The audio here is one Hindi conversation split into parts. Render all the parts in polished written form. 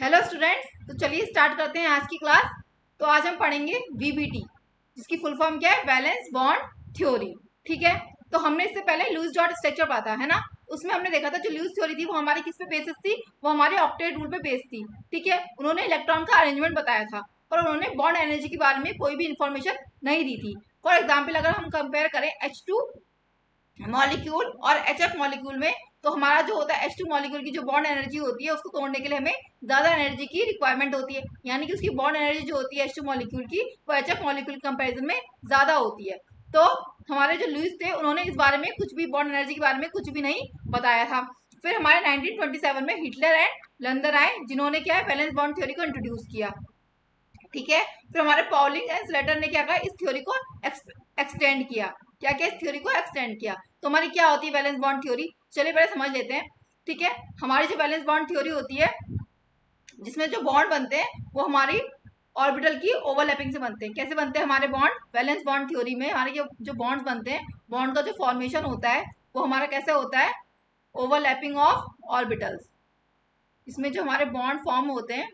हेलो स्टूडेंट्स, तो चलिए स्टार्ट करते हैं आज की क्लास। तो आज हम पढ़ेंगे वीबीटी, जिसकी फुल फॉर्म क्या है, वैलेंस बॉन्ड थ्योरी। ठीक है, तो हमने इससे पहले लुईस डॉट स्ट्रक्चर पढ़ा था, है ना। उसमें हमने देखा था जो लुईस थ्योरी थी वो हमारी किस पे बेसिस थी, वो हमारे ऑक्टेट रूल पे बेस थी। ठीक है, उन्होंने इलेक्ट्रॉन का अरेंजमेंट बताया था, पर उन्होंने बॉन्ड एनर्जी के बारे में कोई भी इंफॉर्मेशन नहीं दी थी। फॉर एग्जाम्पल अगर हम कंपेयर करें H2 मॉलिक्यूल और HF मॉलिक्यूल में, तो हमारा जो होता है H2 मॉलिक्यूल की जो बॉन्ड एनर्जी होती है उसको तोड़ने के लिए हमें ज्यादा एनर्जी की रिक्वायरमेंट होती है, यानी कि उसकी बॉन्ड एनर्जी जो होती है H2 मॉलिक्यूल की वो HF मॉलिक्यूल के कंपैरिजन में ज्यादा होती है। तो हमारे जो लुईस थे उन्होंने इस बारे में कुछ भी, बॉन्ड एनर्जी के बारे में कुछ भी नहीं बताया था। फिर हमारे 1927 में हिटलर एंड लंदन आए, जिन्होंने क्या है, वैलेंस बॉन्ड थ्योरी को इंट्रोड्यूस किया। ठीक है, फिर हमारे पॉलिंग एंड स्लेटर ने क्या कहा, इस थ्योरी को एक्सटेंड किया। क्या क्या, इस थ्योरी को एक्सटेंड किया। तो हमारी क्या होती है वैलेंस बॉन्ड थ्योरी, चलिए पहले समझ लेते हैं। ठीक है, हमारी जो वैलेंस बॉन्ड थ्योरी होती है, जिसमें जो बॉन्ड बनते हैं वो हमारी ऑर्बिटल की ओवरलैपिंग से बनते हैं। कैसे बनते हैं हमारे बॉन्ड, वैलेंस बॉन्ड थ्योरी में हमारे जो बॉन्ड्स बनते हैं, बॉन्ड का जो फॉर्मेशन होता है वो हमारा कैसे होता है, ओवरलैपिंग ऑफ ऑर्बिटल्स। इसमें जो हमारे बॉन्ड फॉर्म होते हैं,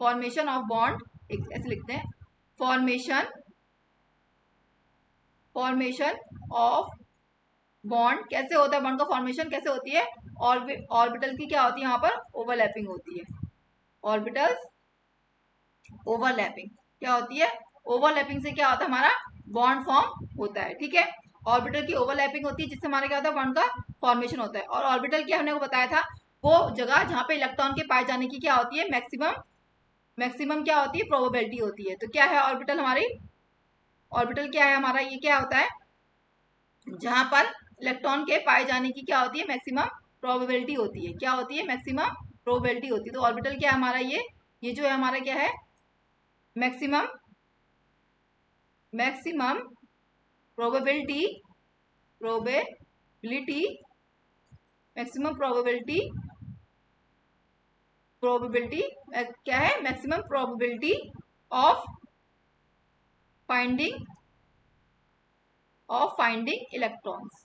फॉर्मेशन ऑफ बॉन्ड, ऐसे लिखते हैं, फॉर्मेशन फॉर्मेशन ऑफ बॉन्ड कैसे होता है, बॉन्ड का फॉर्मेशन कैसे होती है, ऑर्बिटल की क्या होती है, यहाँ पर ओवरलैपिंग होती है। ऑर्बिटल्स ओवरलैपिंग क्या होती है, ओवरलैपिंग से क्या होता है, हमारा बॉन्ड फॉर्म होता है। ठीक है, ऑर्बिटल की ओवरलैपिंग होती है जिससे हमारा क्या होता है, बॉन्ड का फॉर्मेशन होता है। और ऑर्बिटल की हमने को बताया था, वो जगह जहाँ पे इलेक्ट्रॉन के पाए जाने की क्या होती है, मैक्सिमम मैक्सिमम क्या होती है, प्रोबेबिलिटी होती है। तो क्या है ऑर्बिटल, हमारी ऑर्बिटल क्या है हमारा, ये क्या होता है, जहां पर इलेक्ट्रॉन के पाए जाने की क्या होती है, मैक्सिमम प्रोबेबिलिटी होती है। क्या होती है, मैक्सिमम प्रोबेबिलिटी होती है। तो ऑर्बिटल क्या है हमारा, ये जो है हमारा क्या है, maximum maximum probability probability maximum probability probability क्या है, maximum probability of finding electrons.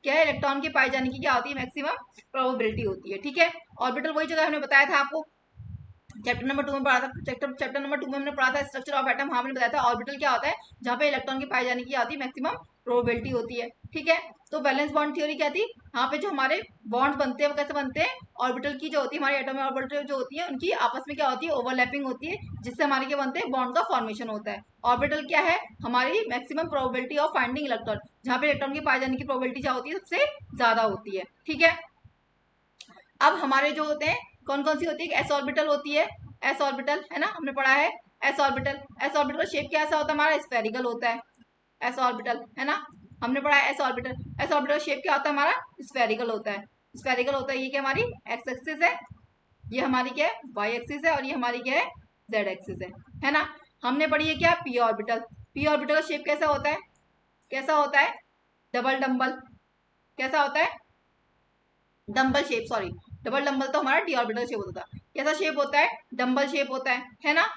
क्या है, इलेक्ट्रॉन के पाए जाने की क्या होती है, मैक्सिमम प्रोबेबिलिटी होती है। ठीक है, ऑर्बिटल वही जगह हमने बताया था आपको, चैप्टर नंबर 2 में पढ़ा था। चैप्टर नंबर 2 में हमने पढ़ा था स्ट्रक्चर ऑफ एटम। हाँ, हमने बताया था ऑर्बिटल क्या होता है, जहाँ पे इलेक्ट्रॉन के पाए जाने की आती है मैक्सिमम प्रोबेबिलिटी होती है। ठीक है, तो वैलेंस बॉन्ड थ्योरी क्या थी, यहाँ पे जो हमारे बॉन्ड बनते हैं वो कैसे बनते हैं, ऑर्बिटल की जो होती है, हमारी एटम ऑर्बिटल जो होती है उनकी आपस में क्या होती है, ओवरलैपिंग होती है, जिससे हमारे क्या बनते हैं, बॉन्ड का फॉर्मेशन होता है। ऑर्बिटल क्या है, हमारी maximum probability of finding electron, जहाँ पे इलेक्ट्रॉन के पाए जाने की प्रोबेबिलिटी क्या होती है, सबसे ज्यादा होती है। ठीक है, अब हमारे जो होते हैं कौन कौन सी होती है, एस ऑर्बिटल होती है, एस ऑर्बिटल है ना, हमने पढ़ा है। एस ऑर्बिटल का शेप कैसा होता है, हमारा स्फेरिकल होता है। एस ऑर्बिटल है ना, हमने पढ़ा है एस ऑर्बिटल शेप क्या होता है, हमारा स्फेरिकल होता है। स्फेरिकल होता है, ये क्या हमारी एक्स एक्सिस है, ये हमारी क्या है, वाई एक्सिस है, और ये हमारी क्या है, जेड एक्सिस है ना। हमने पढ़ी है क्या, पी ऑर्बिटल का शेप कैसा होता है, डबल डम्बल, कैसा होता है, dumbbell shape, sorry, double dumbbell तो हमारा डी ऑर्बिटल शेप होता था। कैसा शेप होता है, डम्बल शेप होता है ना।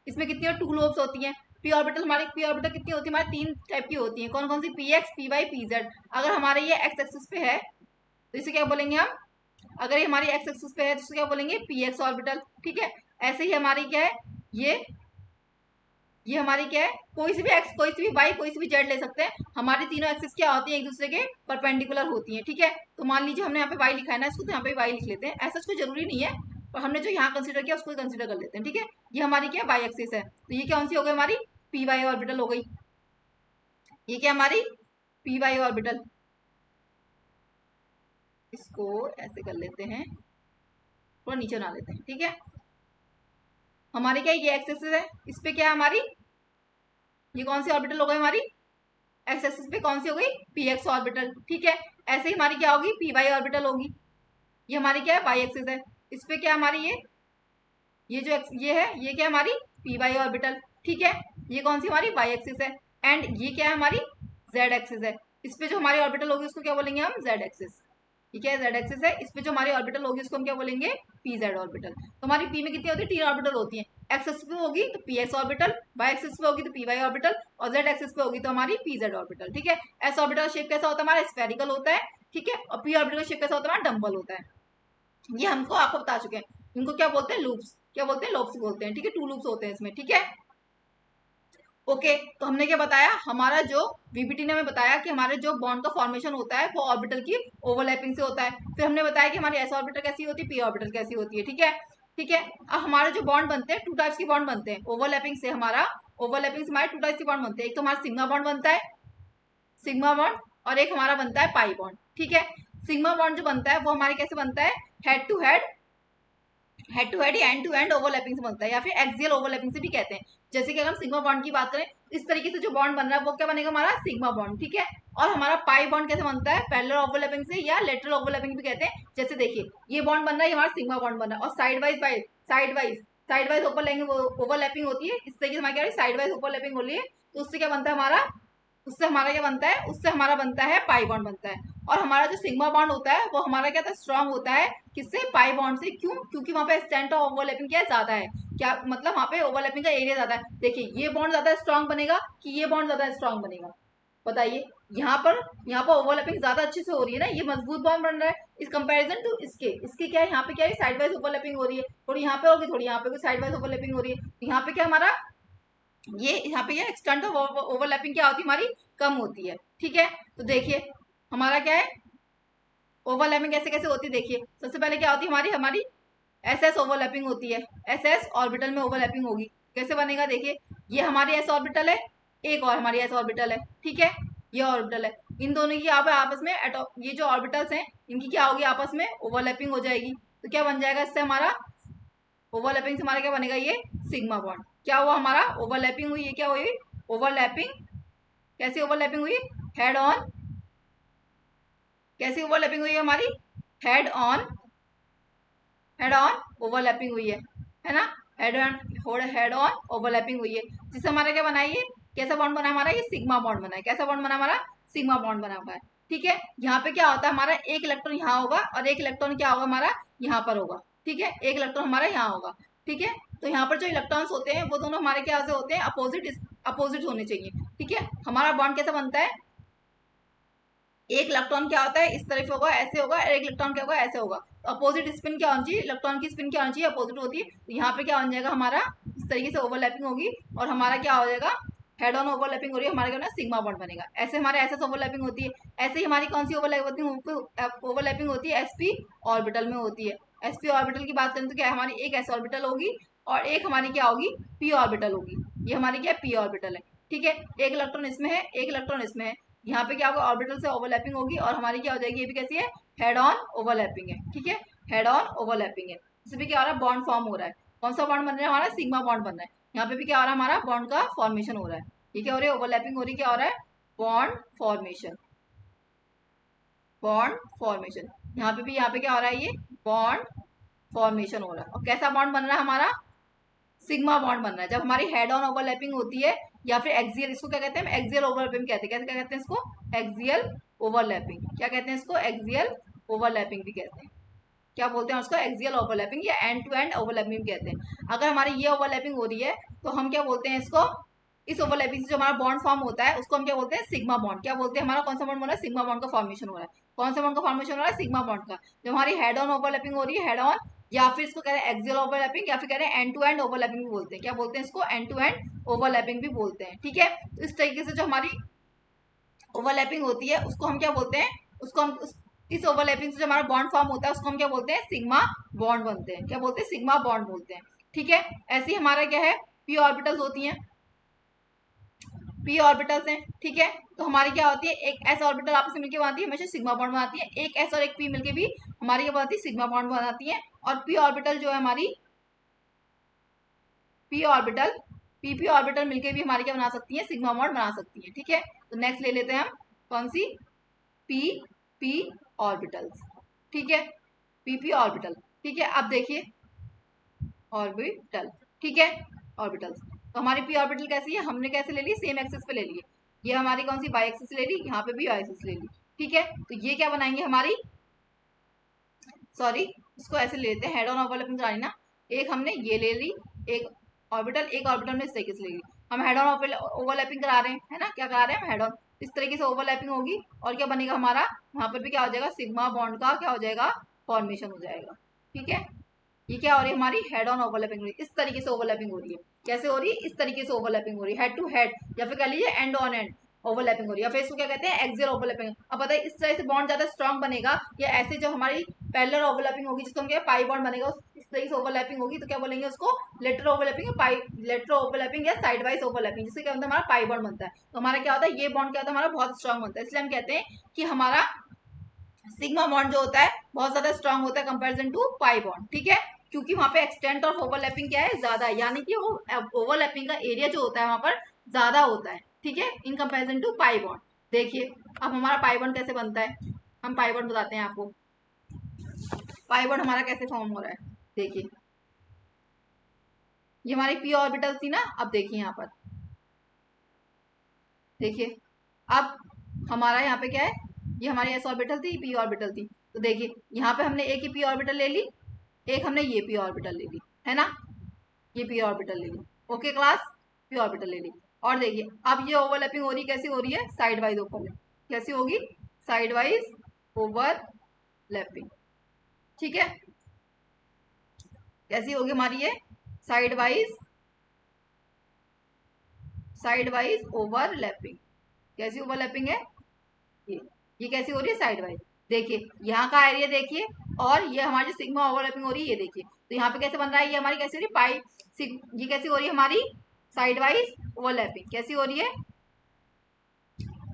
इसमें कितनी टू लोब्स होती हैं। पी ऑर्बिटल कितनी होती है, हमारी 3 टाइप की होती है। कौन कौन सी, P X, P Y, P Z. अगर हमारे ये एक्स एक्सिस पे है तो इसे क्या बोलेंगे हम, अगर ये हमारी एक्स एक्सिस पे है तो इसे क्या बोलेंगे, पी एक्स ऑर्बिटल। ठीक है, ऐसे ही हमारी क्या है, ये ये हमारी क्या है, कोई सी भी एक्स, कोई सी भी वाई, कोई सी भी जेड ले सकते हैं। हमारी तीनों एक्सिस क्या होती है, एक दूसरे के परपेंडिकुलर होती है। ठीक है, तो मान लीजिए हमने यहाँ पे वाई लिखा है ना, इसको तो यहाँ पे वाई लिख लेते हैं, ऐसा कोई जरूरी नहीं है, पर हमने जो यहाँ कंसिडर किया उसको कंसिडर कर लेते हैं। ठीक है, ये हमारी क्या वाई एक्सिस है, तो ये कौन सी हो गई, हमारी पी वाई ऑर्बिटल हो गई। ये क्या हमारी पी वाई ऑर्बिटल, इसको ऐसे कर लेते हैं, थोड़ा नीचे बना लेते हैं। ठीक है, हमारी क्या ये एक्सिस है, इस पे क्या है हमारी, ये कौन सी ऑर्बिटल हो गई हमारी, एक्स एक्सिस पे कौन सी हो गई, पी एक्स ऑर्बिटल। ठीक है, ऐसे ही हमारी क्या होगी, पी वाई ऑर्बिटल होगी। ये हमारी क्या है, वाई एक्सिस है, इस पे क्या हमारी ये जो ये है, ये क्या है हमारी पी वाई ऑर्बिटल। ठीक है, ये कौन सी हमारी वाई एक्सिस है, एंड ये क्या है हमारी जेड एक्सिस है। इस पे जो हमारी ऑर्बिटल होगी उसको क्या बोलेंगे हम, जेड एक्सिस। ये क्या है, जेड एक्सिस है, इस पे जो हमारी ऑर्बिटल होगी उसको हम क्या बोलेंगे, पी जेड ऑर्बिटल। तो हमारी पी में कितनी होती है, 3 ऑर्बिटल होती है। एक्स एक्सिस पे होगी तो P X orbital, Y axis पे होगी तो पी वाई ऑर्बिटल, और जेड एक्सिस पे होगी तो हमारी पी जेड ऑर्बिटल। ठीक है, एस ऑर्बिटल शेप कैसा होता है, हमारा स्फेरिकल होता है। ठीक है, और पी ऑर्बिटल शेप कैसा होता है, हमारा डम्बल होता है। ये हमको आपको बता चुके हैं। इनको क्या बोलते हैं, लूप्स, क्या बोलते हैं, लूप्स बोलते हैं, ठीक है। 2 लूप्स होते हैं इसमें, ठीक है। ओके, तो हमने क्या बताया, हमारा जो वीबीटी ने हमें बताया कि हमारे जो बॉन्ड का फॉर्मेशन होता है वो ऑर्बिटल की ओवरलैपिंग से होता है। फिर हमने बताया कि हमारी एस ऑर्बिटल कैसी होती है, पी ऑर्बिटल कैसी होती है, ठीक है। ठीक है, अब हमारे जो बॉन्ड बनते हैं 2 टाइप्स के बॉन्ड बनते हैं ओवरलैपिंग से, हमारे 2 टाइप्स के बॉन्ड बनते हैं। एक तो हमारा सिग्मा बॉन्ड बनता है, सिग्मा बॉन्ड, और एक हमारा बनता है पाई बॉन्ड, ठीक है। सिग्मा बॉन्ड जो बनता है वो हमारे कैसे बनता है, हेड टू हेड, या एंड टू एंड ओवरलैपिंग से बनता है, या फिर एक्सियल ओवरलैपिंग से भी कहते हैं। जैसे कि अगर हम सिग्मा बॉन्ड की बात करें, इस तरीके से जो बॉन्ड बन रहा है वो क्या बनेगा, हमारा सिग्मा बॉन्ड, ठीक है। और हमारा पाई बॉन्ड कैसे बनता है, पैरेलल ओवरलैपिंग से या लेटरल ओवरलैपिंग भी कहते हैं। जैसे देखिए ये बॉन्ड बन रहा है, ये हमारा सिग्मा बॉन्ड बन रहा है, और साइड वाइज ओवरलैपिंग होती है। इस तरीके से हमारी क्या साइड वाइज ओवरलैपिंग हो रही है, तो उससे क्या बनता है हमारा, उससे हमारा क्या बनता है, उससे हमारा बनता है पाई बॉन्ड बनता है। और हमारा जो सिग्मा बॉन्ड होता है वो हमारा क्या था, स्ट्रांग होता है, किससे, पाई बॉन्ड से। क्यों, क्योंकि वहां पे एक्सटेंट ऑफ ओवरलैपिंग क्या ज्यादा है, क्या मतलब वहां पे ओवरलैपिंग का एरिया ज्यादा है। देखिए ये बॉन्ड ज्यादा स्ट्रांग बनेगा कि ये बॉन्ड ज्यादा स्ट्रांग बनेगा, बताइए। यहाँ पर ओवरलैपिंग ज्यादा अच्छे से हो रही है ना, ये मजबूत बॉन्ड बन रहा है इस कंपैरिजन टू इसके क्या है, यहाँ पे क्या है, साइड वाइज ओवरलैपिंग हो रही है, थोड़ी यहाँ पे होगी, थोड़ी यहाँ पे साइड वाइज ओवरलैपिंग हो रही है। यहाँ पे क्या हमारा, ये यहाँ पे ये एक्सटेंट ऑफ ओवरलैपिंग क्या होती है हमारी, कम होती है, ठीक है। तो देखिए हमारा क्या है, ओवरलैपिंग कैसे कैसे होती है, देखिए सबसे पहले क्या होती है हमारी हमारी एस एस ओवरलैपिंग होती है। एस एस ऑर्बिटल में ओवरलैपिंग होगी, कैसे बनेगा, देखिए ये हमारी एस ऑर्बिटल है, एक और हमारी एस ऑर्बिटल है, ठीक है। ये ऑर्बिटल है, इन दोनों की यहाँ पे आपस में ये जो ऑर्बिटल्स हैं इनकी क्या होगी, आपस में ओवरलैपिंग हो जाएगी। तो क्या बन जाएगा इससे हमारा, ओवरलैपिंग से हमारा क्या बनेगा, ये सिग्मा बॉन्ड। क्या हुआ हमारा, ओवरलैपिंग हुई, ये क्या हुई, ओवरलैपिंग, कैसी ओवरलैपिंग हुई, हेड ऑन, कैसी ओवरलैपिंग हुई है हमारी, head on, head on overlapping हुई है ना, हेड ऑन ओवरलैपिंग हुई है, जिससे हमारा क्या बनाइए, कैसा बॉन्ड बना हमारा, ये सिग्मा बॉन्ड बना है। कैसा बॉन्ड बना हमारा, सिग्मा बॉन्ड बना हुआ है, ठीक है। यहाँ पे क्या होता है हमारा, एक इलेक्ट्रॉन यहाँ होगा और एक इलेक्ट्रॉन क्या होगा हमारा, यहाँ पर होगा, ठीक है। एक इलेक्ट्रॉन हमारा यहाँ होगा, ठीक है। तो यहाँ पर जो इलेक्ट्रॉन्स होते हैं वो दोनों हमारे क्या से होते हैं, अपोजिट होने चाहिए, ठीक है। हमारा बॉन्ड कैसा बनता है, एक इलेक्ट्रॉन क्या होता है, इस तरफ होगा, ऐसे होगा, और एक इलेक्ट्रॉन क्या होगा, ऐसे होगा। तो अपोजिट स्पिन क्या होनी चाहिए, इलेक्ट्रॉन की स्पिन क्या होनी चाहिए, अपोजिट होती है। तो यहाँ पे क्या हो जाएगा हमारा, इस तरीके से ओवरलैपिंग होगी, और हमारा क्या हो जाएगा, हेड ऑन ओवरलैपिंग हो रही है, हमारा क्या होना, सिग्मा बॉन्ड बनेगा। ऐसे हमारे एसएस ओवरलैपिंग होती है। ऐसे ही हमारी कौन सी ओवरलैपिंग होती है, एसपी ऑर्बिटल में होती है। एसपी ऑर्बिटल की बात करें तो क्या है, हमारी एक एस ऑर्बिटल होगी और एक हमारी क्या होगी, पी ऑर्बिटल होगी। ये हमारी क्या, पी ऑर्बिटल है, ठीक है। एक इलेक्ट्रॉन इसमें है, एक इलेक्ट्रॉन इसमें है, यहाँ पे क्या होगा, ऑर्बिटल से ओवरलैपिंग होगी, और हमारी क्या हो जाएगी, ये भी कैसी है, हेड ऑन ओवरलैपिंग है, ठीक है। हेड ऑन ओवरलैपिंग है, इसमें क्या हो रहा है, बॉन्ड फॉर्म हो रहा है। कौन सा बॉन्ड बन रहा है हमारा, सिग्मा बॉन्ड बन रहा है। यहाँ पे भी क्या हो रहा है, हमारा बॉन्ड का फॉर्मेशन हो रहा है। ये क्या हो रही है, ओवरलैपिंग हो रही है, क्या हो रहा है, बॉन्ड फॉर्मेशन, बॉन्ड फॉर्मेशन। यहाँ पे क्या हो रहा है, ये बॉन्ड फॉर्मेशन हो रहा है। और कैसा बॉन्ड बन रहा है हमारा, सिग्मा बॉन्ड बन रहा है। जब हमारी हेड ऑन ओवरलैपिंग होती है, या फिर एक्सियल, इसको क्या कहते हैं, एक्सियल ओवरलैपिंग कहते हैं। कैसे क्या कहते हैं इसको, एक्सियल ओवरलैपिंग, क्या कहते हैं इसको, एक्सियल ओवरलैपिंग भी कहते हैं। क्या बोलते हैं उसको, एक्सियल ओवरलैपिंग या एंड टू एंड ओवरलैपिंग कहते हैं। अगर हमारी ये ओवरलैपिंग हो रही है तो हम क्या बोलते हैं इसको, इस ओवरलैपिंग से जो हमारा बॉन्ड फॉर्म होता है उसको हम क्या बोलते हैं, सिग्मा बॉन्ड। क्या बोलते हैं, हमारा कौन सा बॉन्ड हो रहा है, सिग्मा बॉन्ड का फॉर्मेशन हो रहा है। कौन सा बॉन्ड का फॉर्मेशन हो रहा है, सिग्मा बॉन्ड का। जो हमारी हेड ऑन ओवरलैपिंग हो रही है, हेड ऑन, या फिर इसको कह रहे हैं एक्सियल ओवरलैपिंग, या फिर कह रहे हैं एंड टू एंड ओवरलैपिंग भी बोलते हैं। क्या बोलते हैं इसको, एंड टू एंड ओवरलैपिंग भी बोलते हैं, ठीक है। तो इस तरीके से जो हमारी ओवरलैपिंग होती है उसको हम क्या बोलते हैं, उसको हम इस ओवरलैपिंग से जो हमारा बॉन्ड फॉर्म होता है उसको हम क्या बोलते हैं, सिग्मा बॉन्ड बनते हैं। क्या बोलते हैं, सिग्मा बॉन्ड बोलते हैं, ठीक है। ऐसे ही हमारा क्या है, पी ऑर्बिटल्स होती हैं, पी ऑर्बिटल्स हैं, ठीक है। तो हमारी क्या होती है, एक एस ऑर्बिटल आपस में मिलकर बनाती है, हमेशा सिग्मा बॉन्ड बनाती है। एक एस और एक पी मिलकर भी हमारी क्या बनाती है, सिग्मा बॉन्ड बनाती है। और पी ऑर्बिटल जो है हमारी, पी ऑर्बिटल, पी ऑर्बिटल मिलकर भी हमारी क्या बना सकती है, सिग्मा बॉन्ड बना सकती है, ठीक है। तो नेक्स्ट ले लेते हैं हम, कौन सी, पी पी ऑर्बिटल्स, ठीक है, पी ऑर्बिटल, ठीक है। अब देखिए ऑर्बिटल, ठीक है, ऑर्बिटल्स। तो हमारी पी ऑर्बिटल कैसी है, हमने कैसे ले ली, सेम एक्सिस पे ले ली। ये हमारी कौन सी, वाई एक्सिस ले ली, यहाँ पे भी वाई एक्सिस ले ली, ठीक है। तो ये क्या बनाएंगे हमारी, सॉरी इसको ऐसे ले लेते हैं, हेड ऑन ओवरलैपिंग करानी ना। एक हमने ये ले ली, एक एक ऑर्बिटल में इस तरीके से ले ली। हम हेड ऑन ओवरलैपिंग करा रहे हैं, है ना, क्या करा रहे हैं, हेड ऑन। इस तरीके से ओवरलैपिंग होगी, और क्या बनेगा हमारा, यहाँ पर भी क्या हो जाएगा, सिग्मा बॉन्ड का क्या हो जाएगा, फॉर्मेशन हो जाएगा, ठीक है। ये क्या हो रही है हमारी हेड ऑन ओवरलैपिंग हो रही है, इस तरीके से ओवरलैपिंग हो रही है। कैसे हो रही है? इस तरीके से ओवरलैपिंग हो रही है, हेड टू हेड, या फिर कह लीजिए एंड ऑन एंड ओवरलैपिंग हो रही है, या फिर इसको क्या कहते हैं एक्सियल ओवरलैपिंग। अब बताइए इस तरह से बॉन्ड ज्यादा स्ट्रांग बनेगा या ऐसे जो हमारी पैरेलल ओवरलैपिंग होगी जिसको हम क्या पाई बॉन्ड बनेगा, इस तरीके से ओवरलैपिंग होगी तो क्या बोलेंगे उसको लेटरल ओवरलैपिंग या पाई लेटरल ओवरलैपिंग या साइड वाइज ओवरलैपिंग, जिससे क्या होता है हमारा पाई बॉन्ड बनता है। तो हमारा क्या होता है ये बॉन्ड क्या होता है हमारा बहुत स्ट्रांग बनता है, इसलिए हम कहते हैं कि हमारा सिग्मा बॉन्ड जो होता है बहुत ज्यादा स्ट्रांग होता है कंपैरिजन टू पाई बॉन्ड। ठीक है, क्योंकि वहां पे एक्सटेंट ऑफ ओवरलैपिंग क्या है ज्यादा है, यानी कि वो ओवरलैपिंग का एरिया जो होता है वहां पर ज्यादा होता है। ठीक है, in comparison to pi bond. देखिए अब हमारा पाई बॉन्ड कैसे बनता है, हम पाई बॉन्ड बताते हैं आपको। पाई बॉन्ड हमारा कैसे फॉर्म हो रहा है, देखिए ये हमारी पी ऑर्बिटल थी ना, अब देखिए यहाँ पर देखिए अब हमारा यहाँ पे क्या है, ये हमारी एस ऑर्बिटल थी, पी ऑर्बिटल थी। तो देखिए यहाँ पे हमने एक ही पी ऑर्बिटल ले ली, एक हमने ये पी ऑर्बिटल ले ली, है ना, ये पी ऑर्बिटल ले ली। ओके क्लास, पी ऑर्बिटल ले ली। और देखिए अब ये ओवरलैपिंग हो रही है, कैसी हो रही है साइड वाइज ओवरलैपिंग, कैसी होगी साइड वाइज ओवरलैपिंग। ठीक है, कैसी होगी हमारी ये साइड वाइज ओवरलैपिंग। कैसी ओवरलैपिंग है ये कैसी हो रही है साइड वाइज। देखिए यहाँ का एरिया देखिए, और ये हमारी जो सिग्मा ओवरलैपिंग हो रही है ये देखिए, तो यहाँ पे कैसे बन रहा है, ये हमारी कैसी हो रही है ये कैसी हो रही है हमारी साइड वाइज ओवरलैपिंग। कैसी हो रही है,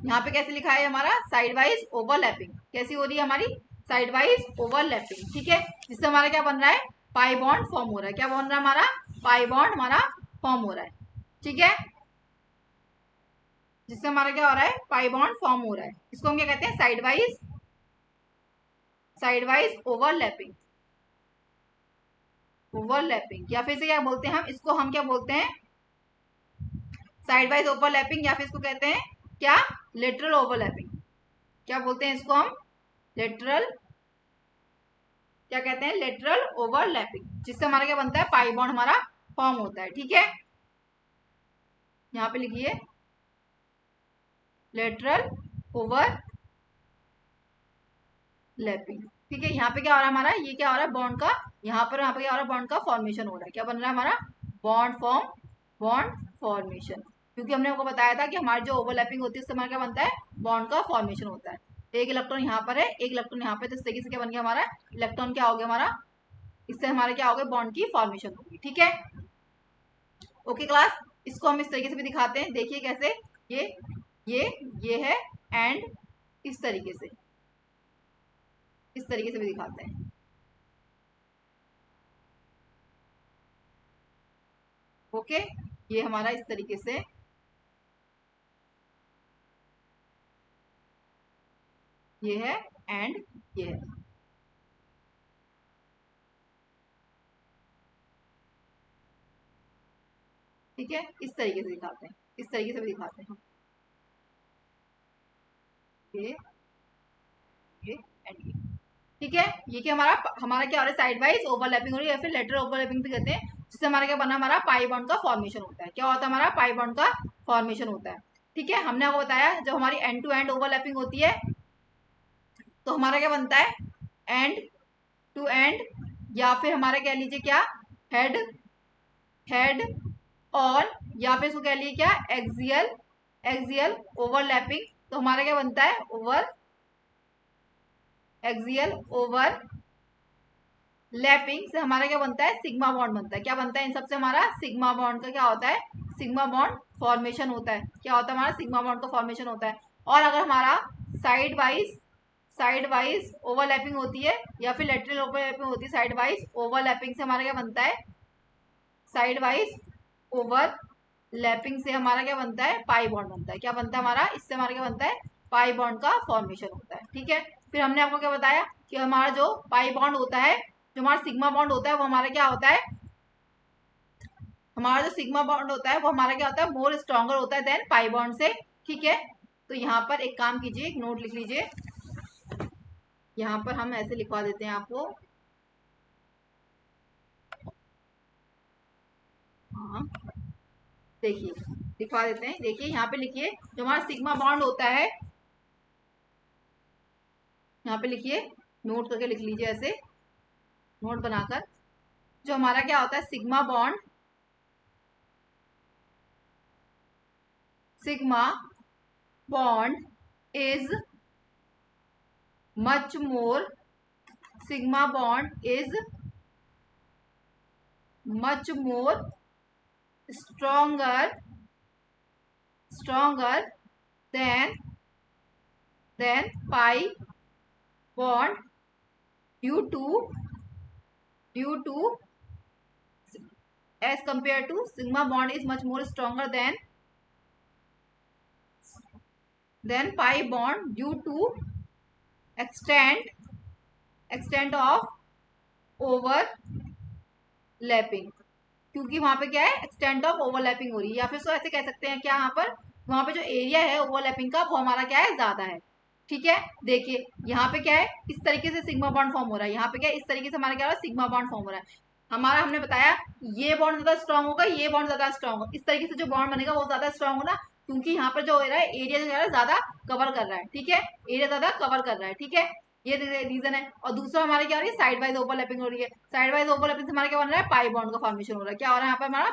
यहाँ पे कैसे लिखा है हमारा साइड वाइज ओवरलैपिंग, कैसी हो रही है हमारी साइड वाइज ओवरलैपिंग। ठीक है, जिससे हमारा क्या बन रहा है पाई बॉन्ड फॉर्म हो रहा है, क्या बन रहा है हमारा पाई बॉन्ड हमारा फॉर्म हो रहा है। ठीक है, जिससे हमारा क्या हो रहा है पाई बॉन्ड फॉर्म हो रहा है, इसको हम क्या कहते हैं साइड वाइज ओवरलैपिंग। या फिर से क्या बोलते हैं हम इसको, हम क्या बोलते हैं साइड वाइज ओवरलैपिंग, या फिर इसको कहते हैं क्या लेटरल ओवरलैपिंग। क्या बोलते हैं इसको हम लेटरल, क्या कहते हैं लेटरल ओवरलैपिंग, जिससे हमारा क्या बनता है पाई बॉन्ड हमारा फॉर्म होता है। ठीक है, यहाँ पे लिखिए लेटरल ओवरलैपिंग। ठीक है, यहाँ पे क्या हो रहा है हमारा, ये क्या हो रहा है बॉन्ड का, यहाँ पे क्या हो रहा है बॉन्ड का फॉर्मेशन हो रहा है। क्या बन रहा है हमारा बॉन्ड फॉर्मेशन, क्योंकि हमने आपको बताया था कि हमारी जो ओवरलैपिंग होती है उससे हमारा क्या बनता है बॉन्ड का फॉर्मेशन होता है। एक इलेक्ट्रॉन यहाँ पर है, एक इलेक्ट्रॉन यहाँ पे, तो इस तरीके से क्या बन गया हमारा इलेक्ट्रॉन क्या हो गया हमारा, इससे हमारे क्या हो गया बॉन्ड की फॉर्मेशन होगी। ठीक है, ओके क्लास, इसको हम इस तरीके से भी दिखाते हैं। देखिए कैसे, ये ये है एंड इस तरीके से भी दिखाते हैं। ओके, ये हमारा इस तरीके से, ये है एंड ये है। ठीक है, इस तरीके से दिखाते हैं, इस तरीके से भी दिखाते हैं हम, ये एंड ये। ठीक है, ये कि हमारा क्या हो रहा है साइड वाइज ओवरलैपिंग हो रही है, या फिर लेटरल ओवरलैपिंग भी कहते हैं, जिससे हमारा क्या बना हमारा पाई बॉन्ड का फॉर्मेशन होता है। क्या होता है हमारा पाई बॉन्ड का फॉर्मेशन होता है। ठीक है, हमने आपको बताया जब हमारी एंड टू एंड ओवरलैपिंग होती है तो हमारा क्या बनता है एंड टू एंड, या फिर हमारा कह लीजिए क्या हेड और, या फिर इसको कह लीजिए क्या एक्सियल ओवरलैपिंग। तो हमारा क्या बनता है एक्सियल ओवरलैपिंग से हमारा क्या बनता है सिग्मा बॉन्ड बनता है। क्या बनता है इन सबसे हमारा सिग्मा बॉन्ड का क्या होता है सिग्मा बॉन्ड फॉर्मेशन होता है। क्या होता है हमारा सिग्मा बॉन्ड का फॉर्मेशन होता है। और अगर हमारा साइड वाइज ओवरलैपिंग होती है या फिर लेटरल ओवरलैपिंग होती है, साइड वाइज ओवरलैपिंग से हमारा क्या बनता है साइड वाइज ओवरलैपिंग से हमारा क्या बनता है पाई बॉन्ड बनता है। क्या बनता है हमारा, इससे हमारा क्या बनता है पाई बॉन्ड का फॉर्मेशन होता है। ठीक है, फिर हमने आपको क्या बताया कि हमारा जो पाई बॉन्ड होता है, जो हमारा सिग्मा बॉन्ड होता है वो हमारा क्या होता है, हमारा जो सिग्मा बॉन्ड होता है वो हमारा क्या होता है मोर स्ट्रॉन्गर होता है देन पाई बॉन्ड से। ठीक है, तो यहाँ पर एक काम कीजिए, एक नोट लिख लीजिए, यहाँ पर हम ऐसे लिखवा देते हैं आपको, हाँ देखिए लिखवा देते हैं। देखिए यहाँ पे लिखिए जो हमारा सिग्मा बॉन्ड होता है, यहाँ पे लिखिए नोट करके लिख लीजिए ऐसे नोट बनाकर। जो हमारा क्या होता है sigma bond is much more sigma bond is much more stronger than pi bond due to as compared to sigma bond is much more stronger than pi bond due to extent of overlapping, क्योंकि वहां पे क्या है एक्सटेंट ऑफ ओवरलैपिंग हो रही है, या फिर सो ऐसे कह सकते हैं क्या यहाँ पर वहां पे जो एरिया है ओवरलैपिंग का वो हमारा क्या है ज्यादा है। ठीक है, देखिए यहाँ पे क्या है इस तरीके से सिग्मा बॉन्ड फॉर्म हो रहा है, यहाँ पे क्या है इस तरीके से हमारा क्या हो रहा है सिग्मा बॉन्ड फॉर्म हो रहा है। हमारा हमने बताया ये बॉन्ड ज्यादा स्ट्रांग होगा, ये बॉन्ड ज्यादा स्ट्रांग होगा, इस तरीके से जो बॉन्ड बनेगा वो ज्यादा स्ट्रांग होगा, क्योंकि यहाँ पर जो हो रहा है एरिया जो है ज्यादा कवर कर रहा है। ठीक है, एरिया ज्यादा कवर कर रहा है। ठीक है, ये रीजन है। और दूसरा हमारे क्या हो रही है साइड वाइज ओवरलैपिंग हो रही है, साइड वाइज ओवरलैपिंग से हमारा क्या बन रहा है पाई बॉन्ड का फॉर्मेशन हो रहा है। क्या हो रहा है यहाँ पर हमारा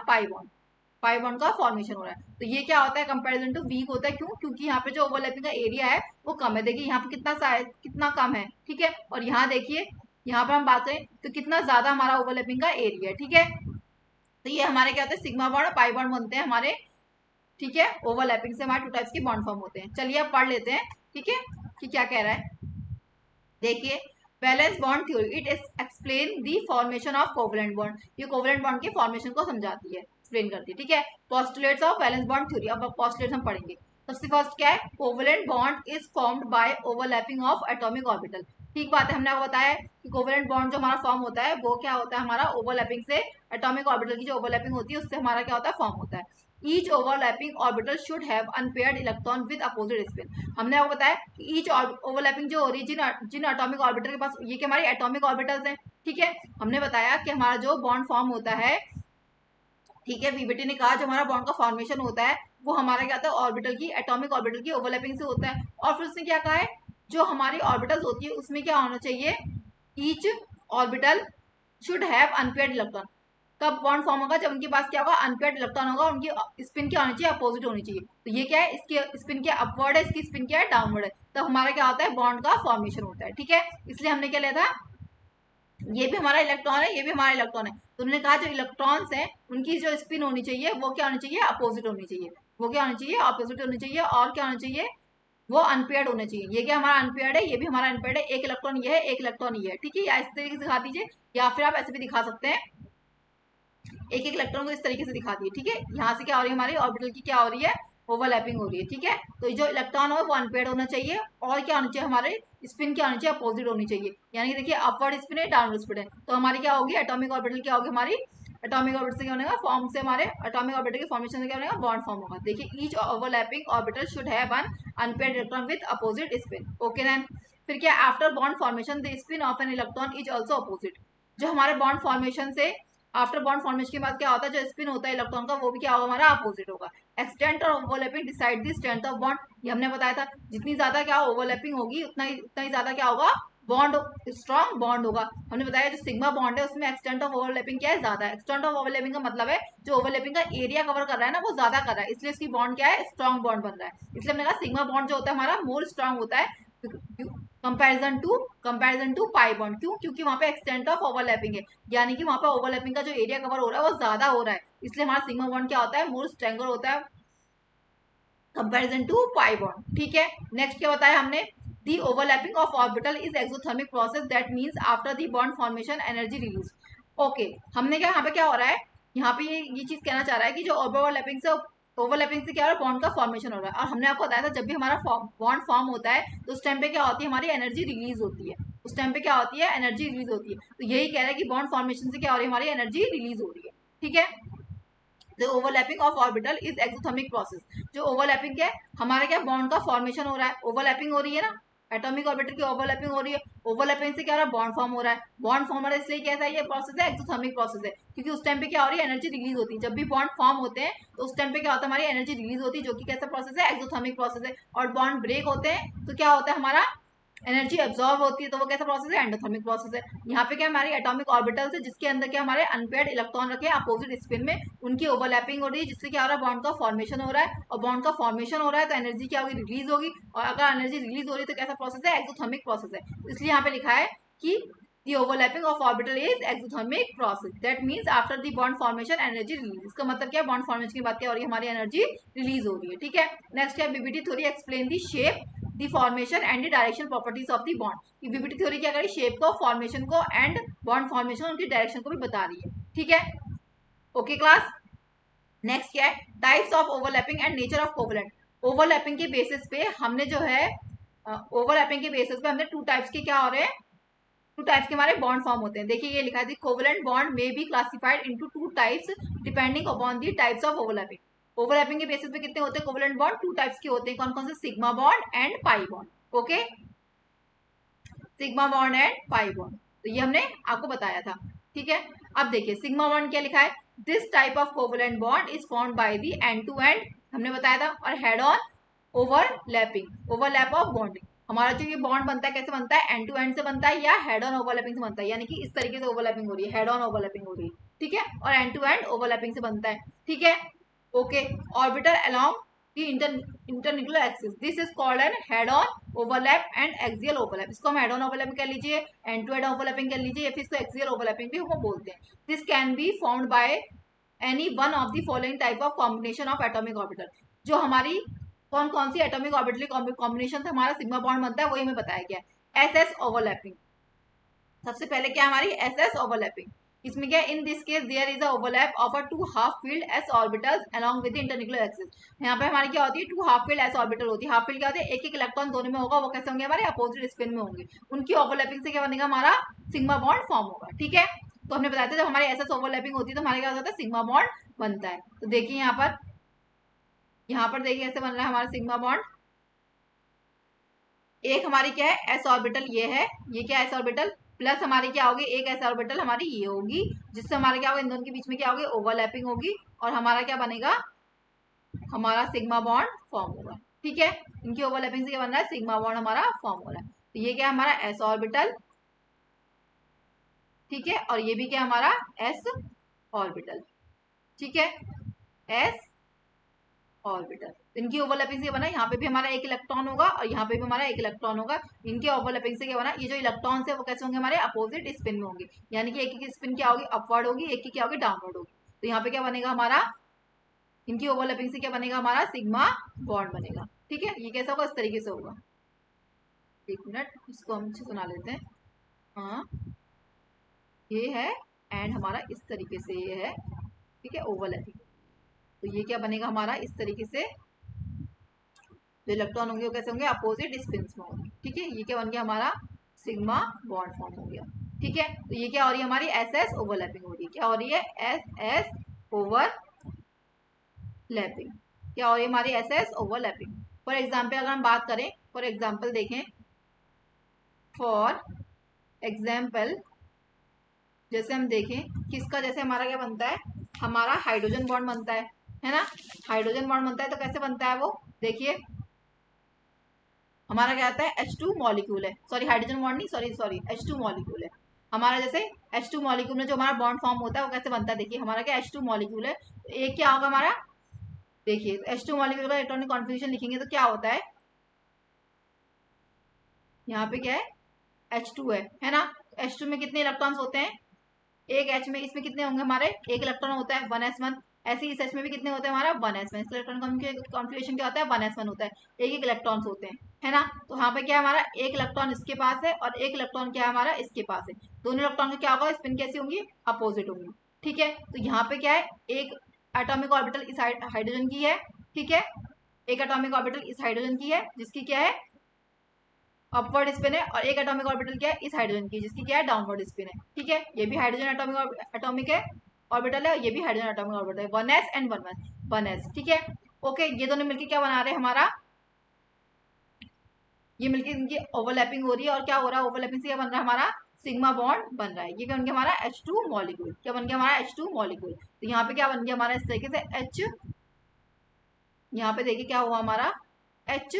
पाई बॉन्ड का फॉर्मेशन हो रहा है। तो ये क्या होता है कंपैरिजन टू वीक होता है, क्यों? क्योंकि यहाँ पे जो ओवरलैपिंग का एरिया है वो कम है। देखिए यहाँ पे कितना कम है। ठीक है, और यहाँ देखिए यहाँ पर हम बात करें तो कितना ज्यादा हमारा ओवरलैपिंग का एरिया है। ठीक है, तो ये हमारे क्या होता है सिग्मा बॉन्ड और पाई बॉन्ड बनते हैं हमारे। ठीक है, ओवरलैपिंग से हमारे 2 टाइप्स के बॉन्ड फॉर्म होते हैं। चलिए अब पढ़ लेते हैं। ठीक है, कि क्या कह रहा है। देखिए valence bond theory it explain the formation of covalent bond, ये कोवलेंट बॉन्ड के फॉर्मेशन को समझाती है, एक्सप्लेन करती है। ठीक है, postulates of valence bond theory, अब पोस्टुलेट्स हम पढ़ेंगे। सबसे फर्स्ट क्या है, covalent bond is formed bye overlapping of atomic orbital. ठीक बात है, हमने आपको बताया कि कोवलेंट बॉन्ड जो हमारा फॉर्म होता है वो क्या होता है हमारा ओवरलैपिंग से, एटॉमिक ऑर्बिटल की जो ओवरलैपिंग होती है उससे हमारा क्या होता है फॉर्म होता है। Each overlapping orbital should have unpaired electron with opposite spin। हमने आपको बताया कि ईच ओवरलैपिंग जो हो रही है जिन एटॉमिक ऑर्बिटल के पास, ये क्या हमारे एटॉमिक ऑर्बिटल्स हैं। ठीक है, हमने बताया कि हमारा जो बॉन्ड फॉर्म होता है, ठीक है, वीबीटी ने कहा जो हमारा बॉन्ड का फॉर्मेशन होता है वो हमारा क्या होता है ऑर्बिटल की, एटॉमिक ऑर्बिटल की ओवरलैपिंग से होता है। और फिर उसने क्या कहा है जो हमारी ऑर्बिटल्स होती है उसमें क्या होना चाहिए, each orbital should have unpaired electron. कब बॉन्ड फॉर्म होगा, जब उनके पास क्या होगा अनपेयर्ड इलेक्ट्रॉन होगा, उनकी स्पिन क्या होनी चाहिए अपोजिट होनी चाहिए। तो ये क्या है इसकी स्पिन क्या अपवर्ड है, इसकी स्पिन क्या है डाउनवर्ड है, तो हमारा क्या होता है बॉन्ड का फॉर्मेशन होता है। ठीक है, इसलिए हमने क्या लिया था ये भी हमारा इलेक्ट्रॉन है, ये भी हमारा इलेक्ट्रॉन है, तो उन्होंने कहा जो इलेक्ट्रॉन्स हैं उनकी जो स्पिन होनी चाहिए वो क्या होनी चाहिए अपोजिट होनी चाहिए, वो क्या होनी चाहिए अपोजिट होनी चाहिए, और क्या होना चाहिए वो अनपेयर्ड होने चाहिए। ये क्या हमारा अनपेयर्ड है, ये भी हमारा अनपेयर्ड है, एक इलेक्ट्रॉन ये है एक इलेक्ट्रॉन ये है। ठीक है, या इस तरीके से दिखा दीजिए, या फिर आप ऐसे भी दिखा सकते हैं, एक एक इलेक्ट्रॉन को इस तरीके से दिखा दिए। ठीक है, यहाँ से क्या हो रही है हमारी ऑर्बिटल की क्या हो रही है ओवरलैपिंग हो रही है। ठीक है, तो जो इलेक्ट्रॉन हो वो अनपेयर्ड होना चाहिए, और क्या होना चाहिए हमारे स्पिन क्या होनी चाहिए अपोजिट होनी चाहिए। यानी कि देखिए अपवर्ड स्पिन है डाउनवर्ड स्पिन है, तो हमारी क्या होगी एटॉमिक ऑर्बिटल क्या होगी हमारी, एटॉमिक ऑर्बिटल से क्या होगा फॉर्म से हमारे एटॉमिक ऑर्बिटल के फॉर्मेशन से क्या होगा बॉन्ड फॉर्म होगा। देखिए each overlapping orbital should have an unpaired electron with opposite spin. Okay then फिर क्या after bond formation the spin of an electron is also opposite. जो हमारे बॉन्ड फॉर्मेशन से आफ्टर बॉन्ड फॉर्मेशन के बाद क्या होता है जो स्पिन होता है इलेक्ट्रॉन का वो भी क्या होगा हमारा अपोजिट होगा। एक्सटेंट और overlapping decide the strength of bond, ये हमने बताया था जितनी ज्यादा क्या ओवरलैपिंग होगी उतना ही ज्यादा क्या होगा बॉन्ड स्ट्रॉन्ग बॉन्ड होगा। हमने बताया जो सिग्मा बॉन्ड है उसमें एक्सटेंट ऑफ ओवरलैपिंग क्या है ज्यादा है। एक्सटेंट ऑफ ओवरलैपिंग का मतलब है जो ओवरलैपिंग का एरिया कवर कर रहा है ना वो ज्यादा कर रहा है, इसलिए इसकी बॉन्ड क्या है स्ट्रॉन्ग बॉन्ड बन रहा है। इसलिए हमने कहा सिग्मा बॉन्ड जो होता है हमारा मोर स्ट्रॉन्ग होता है कंपैरिजन टू पाई बॉन्ड। क्यों? क्योंकि वहां पे एक्सटेंट ऑफ ओवरलैपिंग है, यानी कि वहां पे ओवरलैपिंग का जो एरिया कवर हो रहा है वो ज्यादा हो रहा है, इसलिए हमारा सिग्मा बॉन्ड क्या होता है मोर स्ट्रेंगर होता है कंपैरिजन टू पाई बॉन्ड। ठीक है, नेक्स्ट क्या बताया हमने the overlapping of orbital is exothermic process that means after the bond formation energy release. Okay, हमने क्या यहाँ पे क्या हो रहा है यहाँ पे ये चीज कहना चाह रहा है कि जो ओवरलैपिंग से क्या हो रहा है बॉन्ड का फॉर्मेशन हो रहा है। और हमने आपको बताया था जब भी हमारा बॉन्ड फॉर्म होता है तो उस टाइम पे क्या होती है हमारी एनर्जी रिलीज होती है, उस टाइम पे क्या होती है एनर्जी रिलीज होती है। तो यही कह रहा है कि बॉन्ड फॉर्मेशन से क्या हो रही है हमारी एनर्जी रिलीज हो रही है। ठीक है, The overlapping of orbital is exothermic process। जो ओवरलैपिंग है हमारा क्या बॉन्ड का फॉर्मेशन हो रहा है, ओवरलैपिंग हो रही है ना, एटॉमिक ऑर्बिटल की ओवरलैपिंग हो रही है, ओवरलैपिंग से क्या हो रहा है बॉन्ड फॉर्म हो रहा है, बॉन्ड फॉर्म हो रहा है इसलिए कैसा ये प्रोसेस है एक्सोथर्मिक प्रोसेस है, क्योंकि उस टाइम पे क्या हो रही है एनर्जी रिलीज होती है। जब भी बॉन्ड फॉर्म होते हैं तो उस टाइम पे क्या होता है हमारी एनर्जी रिलीज होती है, जो कि कैसा प्रोसेस है एक्सोथर्मिक प्रोसेस है। और बॉन्ड ब्रेक होते हैं तो क्या होता है हमारा एनर्जी एब्जॉर्ब होती है, तो वो कैसा प्रोसेस है, एंडोथर्मिक प्रोसेस है। यहाँ पे क्या हमारी एटॉमिक ऑर्बिटल्स है जिसके अंदर क्या हमारे अनपेयर्ड इलेक्ट्रॉन रखे हैं अपोजिट स्पिन में, उनकी ओवरलैपिंग हो रही है जिससे क्या हो रहा है, बॉन्ड का फॉर्मेशन हो रहा है, और बॉन्ड का फॉर्मेशन हो रहा है तो एनर्जी क्या होगी, रिलीज होगी, और अगर एनर्जी रिलीज हो रही है तो कैसा प्रोसेस है, एक्सोथर्मिक प्रोसेस है। इसलिए यहाँ पे लिखा है कि the overlapping of orbital is exothermic process, that means after the bond formation energy release। इसका मतलब क्या है, बॉन्ड फॉर्मेशन की बात क्या हो रही है, हमारी एनर्जी रिलीज हो रही है। ठीक है, नेक्स्ट है BBT theory explain the shape, the formation and the direction properties of the bond. BBT theory क्या करी, शेप को, फॉर्मेशन को एंड बॉन्ड फॉर्मेशन, उनकी डायरेक्शन को भी बता रही है। ठीक है, ओके क्लास। नेक्स्ट क्या है, types of overlapping and nature of covalent. Overlapping के बेसिस पे हमने जो है, ओवरलैपिंग के बेसिस पे हमने टू टाइप्स के क्या हो रहे हैं, टू टाइप्स के हमारे बॉन्ड फॉर्म होते हैं। देखिए ये लिखा है, कोवलेंट बॉन्ड में be classified into two types depending upon the types of overlapping. Overlapping के बेसिस पे कितने होते हैं कोवलेंट बॉन्ड, टू टाइप्स के होते हैं। कौन कौन से, sigma bond and pi bond. Okay, sigma bond and pi bond, तो ये हमने आपको बताया था। ठीक है, अब देखिए सिग्मा बॉन्ड क्या लिखा है, this type of covalent bond is formed by the end to end, हमने बताया था, और head on overlapping, overlap of bonding. हमारा जो ये बॉन्ड बनता है कैसे बनता है, एंड टू एंड से बनता है या हेड ऑन ओवरलैपिंग से बनता है, यानी कि इस तरीके से ओवरलैपिंग हो रही है, हेड ऑन ओवरलैपिंग हो रही है। ठीक है, और एंड टू एंड ओवरलैपिंग से बनता है। ठीक है, okay, orbital along the internuclear axis, this is called an head on overlap and axial overlap. इसको हम हेड ऑन ओवरलैपिंग कर लीजिए, एंड टू एंड ओवरलैपिंग कर लीजिए, या फिर इसको एक्सियल ओवरलैपिंग भी हम बोलते हैं। This can be formed by any one of the following type of combination of atomic orbital. जो हमारी कौन कौन सी एटॉमिक ऑर्बिटल कॉम्बिनेशन से हमारा सिग्मा बॉन्ड बनता है, वही हमें बताया गया है। एस एस ओवरलैपिंग, सबसे पहले क्या हमारी एस एस ओवरलैपिंग, इसमें क्या, in this case there is a overlap of a two half filled S orbitals along with internuclear axis. यहाँ पे हमारी क्या होती है, two half filled S orbital होती है। हाफ फील्ड क्या होती है, एक एक इलेक्ट्रॉन दोनों में होगा, वो कैसे होंगे, हमारे अपोजिट स्पिन में होंगे, उनकी ओवरलैपिंग से क्या बनेगा, हमारा सिग्मा बॉन्ड फॉर्म होगा। ठीक है, तो हमने बताया था जब हमारी एस एस ओवरलैपिंग होती है तो हमारे क्या होता है, सिग्मा बॉन्ड बनता है। तो देखिए यहाँ पर देखिए कैसे बन रहा है हमारा सिग्मा बॉन्ड। एक हमारी क्या है, एस ऑर्बिटल ये है, ये क्या है, एस ऑर्बिटल, प्लस हमारी क्या होगी, एक एस ऑर्बिटल हमारी ये होगी, जिससे हमारा क्या होगा, इन दोनों के बीच में क्या होगी, ओवरलैपिंग होगी, और हमारा क्या बनेगा, हमारा सिग्मा बॉन्ड फॉर्म होगा। ठीक है, इनकी ओवरलैपिंग से क्या बन रहा है, सिग्मा बॉन्ड हमारा फॉर्म हो रहा है। तो ये क्या हमारा एस ऑर्बिटल, ठीक है, और ये भी क्या हमारा एस ऑर्बिटल। ठीक है, एस ऑर्बिटल, इनकी ओवरलैपिंग से बना, यहाँ पे भी हमारा एक इलेक्ट्रॉन होगा और यहाँ पे भी हमारा एक इलेक्ट्रॉन होगा। इनके ओवरलैपिंग से क्या बना, ये जो इलेक्ट्रॉन्स है वो कैसे होंगे, हमारे अपोजिट स्पिन में होंगे, यानी कि एक की स्पिन क्या होगी, अपवर्ड होगी, एक की क्या होगी, डाउनवर्ड होगी। तो यहाँ पे क्या बनेगा हमारा, इनकी ओवरलैपिंग से क्या बनेगा, हमारा सिग्मा बॉन्ड बनेगा। ठीक है, ये कैसा होगा, इस तरीके से होगा। एक मिनट, इसको हम अच्छे सुना लेते हैं। हाँ, ये है, एंड हमारा इस तरीके से ये है। ठीक है, ओवरलैपिंग, तो ये क्या बनेगा हमारा, इस तरीके से जो इलेक्ट्रॉन होंगे वो कैसे होंगे, अपोजिट स्पिन में होंगे। ठीक है, ये क्या बन गया हमारा, सिग्मा बॉन्ड फॉर्म हो गया। ठीक है, तो ये क्या हो रही है, हमारी एस एस ओवरलैपिंग हो रही है, क्या हो रही है, एस एस ओवरलैपिंग, क्या हो रही है हमारी S S overlapping. For example अगर हम बात करें, फॉर एग्जाम्पल देखें, फॉर एग्जाम्पल जैसे हम देखें किसका, जैसे हमारा क्या बनता है, हमारा हाइड्रोजन बॉन्ड बनता है ना, हाइड्रोजन बॉन्ड बनता है तो कैसे बनता है वो, देखिए हमारा क्या आता है, H2 मॉलिक्यूल है, सॉरी हाइड्रोजन बॉन्ड नहीं, सॉरी H2 मॉलिक्यूल है हमारा। जैसे H2 मॉलिक्यूल में जो हमारा बॉन्ड फॉर्म होता है वो कैसे बनता है, देखिए हमारा क्या H2 मॉलिक्यूल है, तो एक क्या होगा हमारा, देखिए H2 मॉलिक्यूल का इलेक्ट्रॉनिक कॉन्फिगरेशन लिखेंगे तो क्या होता है, यहाँ पे क्या है, H2 है ना, H2 में कितने इलेक्ट्रॉन्स होते हैं, एक H में, इसमें कितने होंगे हमारे, एक इलेक्ट्रॉन होता है 1s1। ऐसे ही इस H में भी कितने होते हैं, हमारा 1s1। इसका इलेक्ट्रॉन कॉन्फिगरेशन क्या होता है, 1s1 होता है, एक एक इलेक्ट्रॉन्स होते हैं, है ना। तो यहाँ पे क्या हमारा एक इलेक्ट्रॉन इसके पास है और एक इलेक्ट्रॉन क्या है हमारा इसके पास है, दोनों इलेक्ट्रॉन का क्या होगा, स्पिन कैसी होंगी, अपोजिट होंगी। ठीक है, तो यहाँ पे क्या है, एक एटॉमिक ऑर्बिटल इस हाइड्रोजन की है, ठीक है, एक एटॉमिक ऑर्बिटल इस हाइड्रोजन की है जिसकी क्या है अपवर्ड स्पिन है, और एक एटॉमिक ऑर्बिटल क्या है इस हाइड्रोजन की जिसकी क्या है डाउनवर्ड स्पिन है। ठीक है, ये भी हाइड्रोजन एटॉमिक है, ऑर्बिटल है, ये भी हाइड्रोजन एटॉमिक ऑर्बिटल है, 1s एंड 1s। ठीक है, ओके, ये दोनों मिलकर क्या बना रहे हैं हमारा, ये मिलकर इनकी ओवरलैपिंग हो रही है, और क्या हो रहा है, ओवरलैपिंग से क्या बन रहा है हमारा, सिग्मा बॉन्ड बन रहा है। ये क्या बन गया हमारा H2 मॉलिक्यूल, क्या बन गया हमारा H2 मॉलिक्यूल। तो यहाँ पे क्या बन गया हमारा इस तरीके से H, यहाँ पे देखिए क्या हुआ हमारा H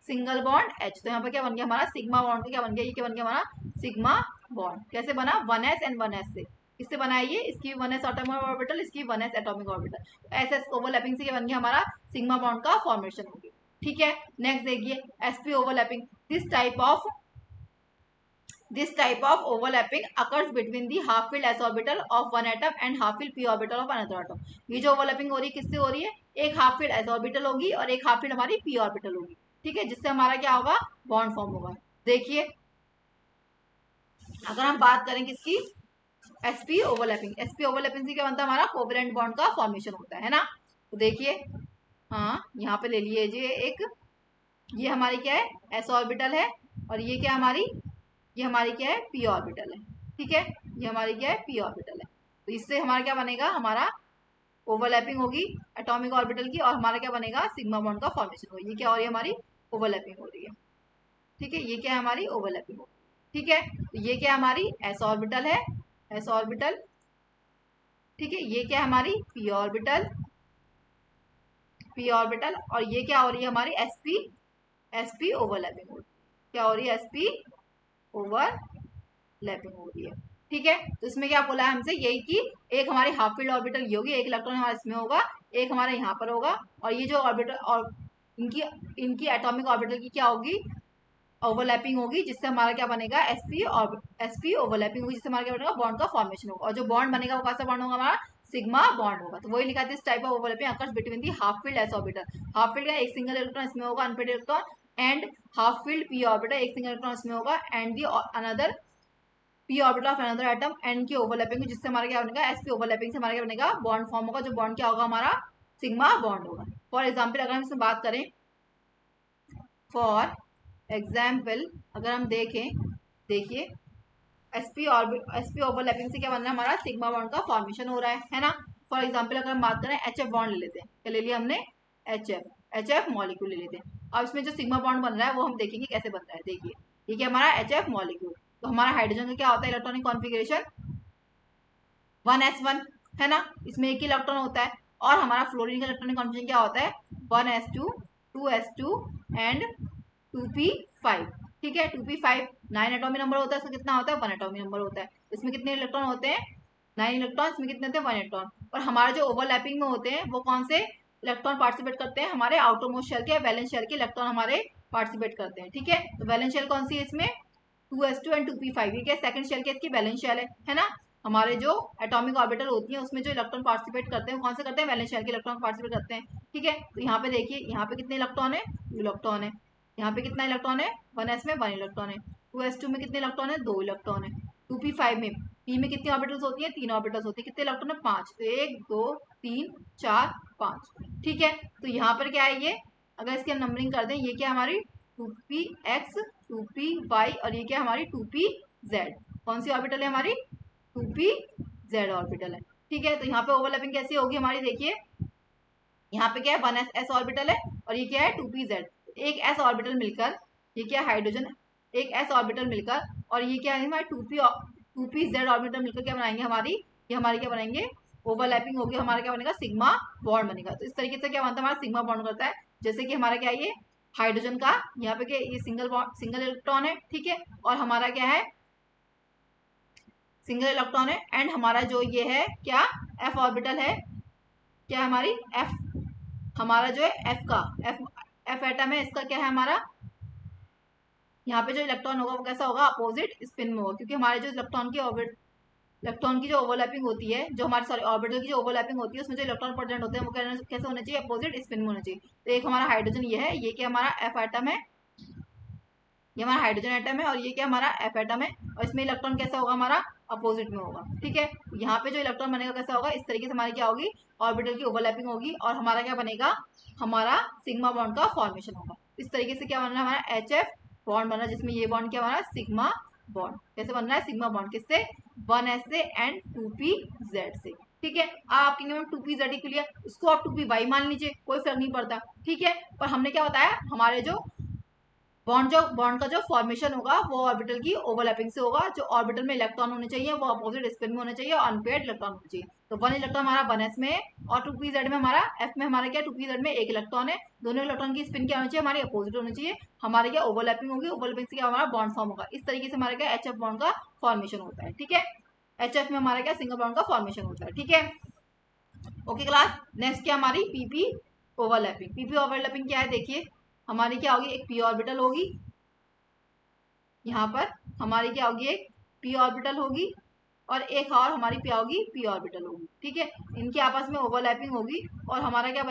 सिंगल बॉन्ड H। तो यहाँ पे क्या बन गया हमारा सिग्मा बॉन्ड, क्या बन गया, ये क्या बन गया हमारा सिग्मा बॉन्ड। कैसे बना, 1s एंड 1s से। किससे बना है ये, इसकी 1s एटॉमिक ऑर्बिटल, इसकी 1s atomic orbital. S overlapping से क्या बन गया हमारा सिग्मा बॉन्ड का फॉर्मेशन हो गया। ठीक है, नेक्स्ट देखिए sp overlapping. This type of overlapping occurs between the half filled s orbital of one atom and half filled p orbital of another atom। ये जो ओवरलैपिंग हो रही है किससे हो रही है, एक हाफ फील्ड s ऑर्बिटल होगी और एक हाफ फील्ड हमारी p ऑर्बिटल होगी। ठीक है, जिससे हमारा क्या होगा, बॉन्ड फॉर्म होगा। देखिए अगर हम बात करें किसकी, sp ओवरलैपिंग, sp ओवरलैपिंग से क्या बनता है हमारा कोवेलेंट बॉन्ड का फॉर्मेशन होता है ना। तो देखिए हाँ यहाँ पे ले लीजिए एक, ये हमारी क्या है s ऑर्बिटल है और ये क्या हमारी, ये हमारी क्या है p ऑर्बिटल है। ठीक है, ये हमारी क्या है p ऑर्बिटल है। तो इससे हमारा क्या बनेगा, हमारा ओवरलैपिंग होगी एटॉमिक ऑर्बिटल की और हमारा क्या बनेगा सिग्मा बॉन्ड का फॉर्मेशन होगा। ये क्या हो रही है हमारी ओवरलैपिंग हो रही है। ठीक है, ये क्या है हमारी ओवरलैपिंग हो। ठीक है, तो ये क्या हमारी s ऑर्बिटल है, s ऑर्बिटल। ठीक है, ये क्या हमारी p ऑर्बिटल, p ऑर्बिटल और ये क्या हो रही है हमारी sp ओवरलैपिंग हो रही है। क्या हो रही है, sp ओवरलैपिंग हो रही है। ठीक है, तो इसमें क्या बोला है हमसे, यही कि एक हमारी हाफ फील्ड ऑर्बिटल ये होगी, एक इलेक्ट्रॉन हमारा इसमें होगा, एक हमारा यहाँ पर होगा और ये जो ऑर्बिटल और इनकी एटॉमिक ऑर्बिटल की क्या होगी ओवरलैपिंग होगी, जिससे हमारा क्या बनेगा sp ओवरलैपिंग होगी, जिससे हमारा क्या बनेगा बॉन्ड का फॉर्मेशन होगा। और जो बॉन्ड बनेगा वो कैसा बॉन्ड होगा हमारा सिग्मा बॉन्ड होगा। तो वही लिखा है this type of overlapping occurs between the half field s orbital. Half field का एक सिंगल इलेक्ट्रॉन इसमें होगा unpaired electron, and half field p orbital एक सिंगल इलेक्ट्रॉन इसमें होगा and the another p orbital of another atom and की ओवरलैपिंग, जिससे हमारा क्या बनेगा sp ओवरलैपिंग से हमारा क्या बनेगा बॉन्ड फॉर्म होगा, जो बॉन्ड क्या होगा हमारा सिग्मा बॉन्ड होगा। फॉर एग्जाम्पल अगर हम इसमें बात करें, फॉर एग्जाम्पल अगर हम देखें, देखिए sp ओवरलैपिंग से क्या बन रहा है हमारा सिग्मा बॉन्ड का फॉर्मेशन हो रहा है ना। फॉर एग्जाम्पल अगर हम बात करें HF बॉन्ड ले लेते हैं, क्या ले लिया हमने HF मॉलिक्यूल ले लेते हैं। अब इसमें जो सिग्मा बॉन्ड बन रहा है वो हम देखेंगे कैसे बन रहा है। देखिए ये क्या हमारा HF मॉलिक्यूल, तो हमारा हाइड्रोजन का क्या होता है इलेक्ट्रॉनिक कॉन्फिगरेशन 1s1 है ना, इसमें एक ही इलेक्ट्रॉन होता है। और हमारा फ्लोरीन का इलेक्ट्रॉनिक कॉन्फिगरेशन क्या होता है 1s2 2s2 एंड 2p5। ठीक है, 2p5 9 एटॉमिक नंबर होता है, इसमें कितना होता है 1 एटॉमिक नंबर होता है। इसमें कितने इलेक्ट्रॉन होते हैं 9 इलेक्ट्रॉन, इसमें कितने होते हैं 1 इलेक्ट्रॉन। और हमारे जो ओवरलैपिंग में होते हैं वो कौन से इलेक्ट्रॉन पार्टिसिपेट करते हैं, हमारे आउटरमोस्ट शेल के वैलेंस शेल के इलेक्ट्रॉन हमारे पार्टिसिपेट करते हैं। ठीक है, तो वैलेंस शेल कौन सी है इसमें 2s2 एंड 2p5, ये क्या सेकंड शेल के इसकी वैलेंस शेल है ना। हमारे जो एटॉमिक ऑर्बिटल होती है उसमें जो इलेक्ट्रॉन पार्टिसिपेट करते हैं कौन से करते हैं वैलेंस शेल के इलेक्ट्रॉन पार्टिसिपेट करते हैं। ठीक है, तो यहाँ पे देखिए यहाँ पे कितने इलेक्ट्रॉन है 2 इलेक्ट्रॉन है, यहाँ पे कितना इलेक्ट्रॉन है 1s में 1 इलेक्ट्रॉन है, 2s2 में कितने इलेक्ट्रॉन है 2 इलेक्ट्रॉन है, 2p5 में p में कितनी ऑर्बिटल्स होती है 3 ऑर्बिटल्स होती है, कितने इलेक्ट्रॉन है 5, तो 1 2 3 4 5। ठीक है, तो यहाँ पर क्या है ये, अगर इसकी हम नंबरिंग कर दें, ये क्या हमारी 2px 2py और ये क्या हमारी 2pz, कौन सी ऑर्बिटल है हमारी 2pz ऑर्बिटल है। ठीक है, तो यहाँ पे ओवरलैपिंग कैसी होगी हमारी, देखिए यहाँ पे क्या है 1s ऑर्बिटल है और ये क्या है 2pz, एक s ऑर्बिटल मिलकर ये क्या हाइड्रोजन, एक s ऑर्बिटल मिलकर और ये क्या है हमारे 2pz ऑर्बिटल मिलकर क्या बनाएंगे हमारी, ये हमारी क्या बनाएंगे ओवरलैपिंग होगी, हमारा क्या बनेगा सिग्मा बॉन्ड बनेगा। तो इस तरीके से क्या बनता है हमारा सिग्मा बॉन्ड करता है। जैसे कि हमारा क्या है ये हाइड्रोजन का यहाँ पे क्या ये सिंगल इलेक्ट्रॉन है। ठीक है, और हमारा क्या है सिंगल इलेक्ट्रॉन है एंड हमारा जो ये है क्या f ऑर्बिटल है, क्या हमारी f, हमारा जो है f एटम है, इसका क्या है हमारा यहाँ पे जो इलेक्ट्रॉन होगा वो कैसा होगा अपोजिट स्पिन में होगा, क्योंकि हमारे जो इलेक्ट्रॉन की जो ओवरलैपिंग होती है, जो हमारी सॉरी ऑर्बिटल की जो ओवरलैपिंग होती है उसमें जो इलेक्ट्रॉन प्रेजेंट होते हैं वो कैसे होने चाहिए अपोजिट स्पिन में होना चाहिए। तो एक हमारा हाइड्रोजन ये है, ये क्या हमारा एफ एटम है, ये हमारा हाइड्रोजन एटम है और ये क्या हमारा एफ एटम है और इसमें इलेक्ट्रॉन कैसा होगा हमारा अपोजिट में होगा। ठीक है, यहाँ पे जो इलेक्ट्रॉन बनेगा कैसा होगा, इस तरीके से हमारी क्या होगी ऑर्बिटल की ओवरलैपिंग होगी और हमारा क्या बनेगा हमारा सिग्मा बॉन्ड का फॉर्मेशन होगा। इस तरीके से क्या बन रहा है हमारा HF बॉन्ड बन रहा है, जिसमें ये बॉन्ड क्या बन रहा है सिग्मा बॉन्ड। कैसे बन रहा है सिग्मा बॉन्ड, किससे 1s से एंड 2pz से। ठीक है, आप कहेंगे मैम 2pz के लिए उसको आप 2py मान लीजिए, कोई फर्क नहीं पड़ता। ठीक है, पर हमने क्या बताया हमारे जो बॉन्ड का जो फॉर्मेशन होगा वो ऑर्बिटल की ओवरलैपिंग से होगा। जो ऑर्बिटल में इलेक्ट्रॉन होने चाहिए वो अपोजिट स्पिन में होने चाहिए और अनपेयर्ड इलेक्ट्रॉन होने चाहिए। तो 1 इलेक्ट्रॉन हमारा 1s में है और 2pz में हमारा f में हमारा क्या 2pz में एक इलेक्ट्रॉन है। दोनों इलेक्ट्रॉन की स्पिन क्या होनी चाहिए, हमारी अपोजिट होनी चाहिए। हमारे क्या ओवरलैपिंग होगी, ओवरलैपिंग से क्या हमारा बॉन्ड फॉर्म होगा। इस तरीके से हमारा क्या HF बॉन्ड का फॉर्मेशन होता है। ठीक है, HF में हमारा क्या सिंगल बॉन्ड का फॉर्मेशन होता है। ठीक है, ओके क्लास। नेक्स्ट क्या हमारी PP ओवरलैपिंग। PP ओवरलैपिंग क्या है, देखिए हमारी क्या होगी, एक p ऑर्बिटल होगी, यहाँ पर हमारी क्या होगी एक p ऑर्बिटल होगी और एक और हमारी क्या होगी p ऑर्बिटल होगी। ठीक है, इनकी आपस में ओवरलैपिंग होगी और हमारा क्या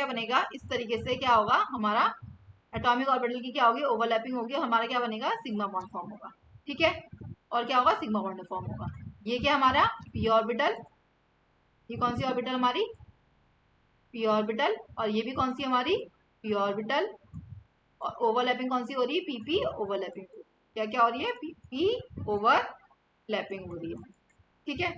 बनेगा, इस तरीके से क्या होगा, हमारा एटॉमिक ऑर्बिटल की क्या होगी ओवरलैपिंग होगी और हमारा क्या बनेगा सिग्मा बॉन्ड फॉर्म होगा। ठीक है, और क्या होगा सिग्मा बॉन्ड फॉर्म होगा। ये क्या हमारा p ऑर्बिटल, ये कौन सी ऑर्बिटल हमारी p ऑर्बिटल, और ये भी कौन सी हमारी p ऑर्बिटल, और ओवरलैपिंग कौन सी हो रही है, PP ओवरलैपिंग। क्या क्या हो रही है, PP ओवरलैपिंग हो रही है। ठीक है,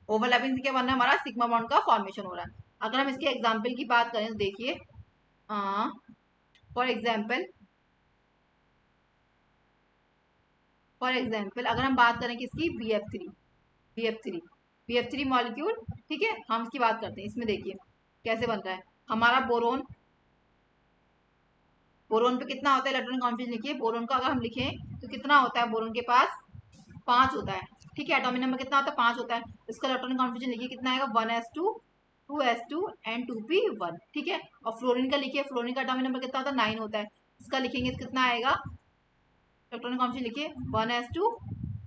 ओवरलैपिंग से क्या बनना है, हमारा सिग्मा बॉन्ड का फॉर्मेशन हो रहा है। अगर हम इसके एग्जाम्पल की बात करें तो देखिए, फॉर एग्जाम्पल अगर हम बात करें किसकी, BF3 मॉलिक्यूल। ठीक है, हम इसकी बात करते हैं। इसमें देखिए कैसे बन रहा है हमारा बोरोन पे कितना होता है इलेक्ट्रॉनिक कॉन्फिगरेशन लिखिए। बोरोन का अगर हम लिखें तो कितना होता है, बोरोन के पास 5 होता है। ठीक है, एटॉमिक नंबर कितना होता है, 5 होता है। इसका इलेक्ट्रॉनिक कॉन्फिगरेशन लिखिए कितना आएगा, 1s2 2s2 एंड 2p1। ठीक है, और फ्लोरीन का लिखिए, फ्लोरीन का एटॉमिक नंबर कितना होता है, 9 होता है। इसका लिखेंगे तो कितना आएगा, इलेक्ट्रॉनिक कॉन्फिगरेशन लिखिए 1s2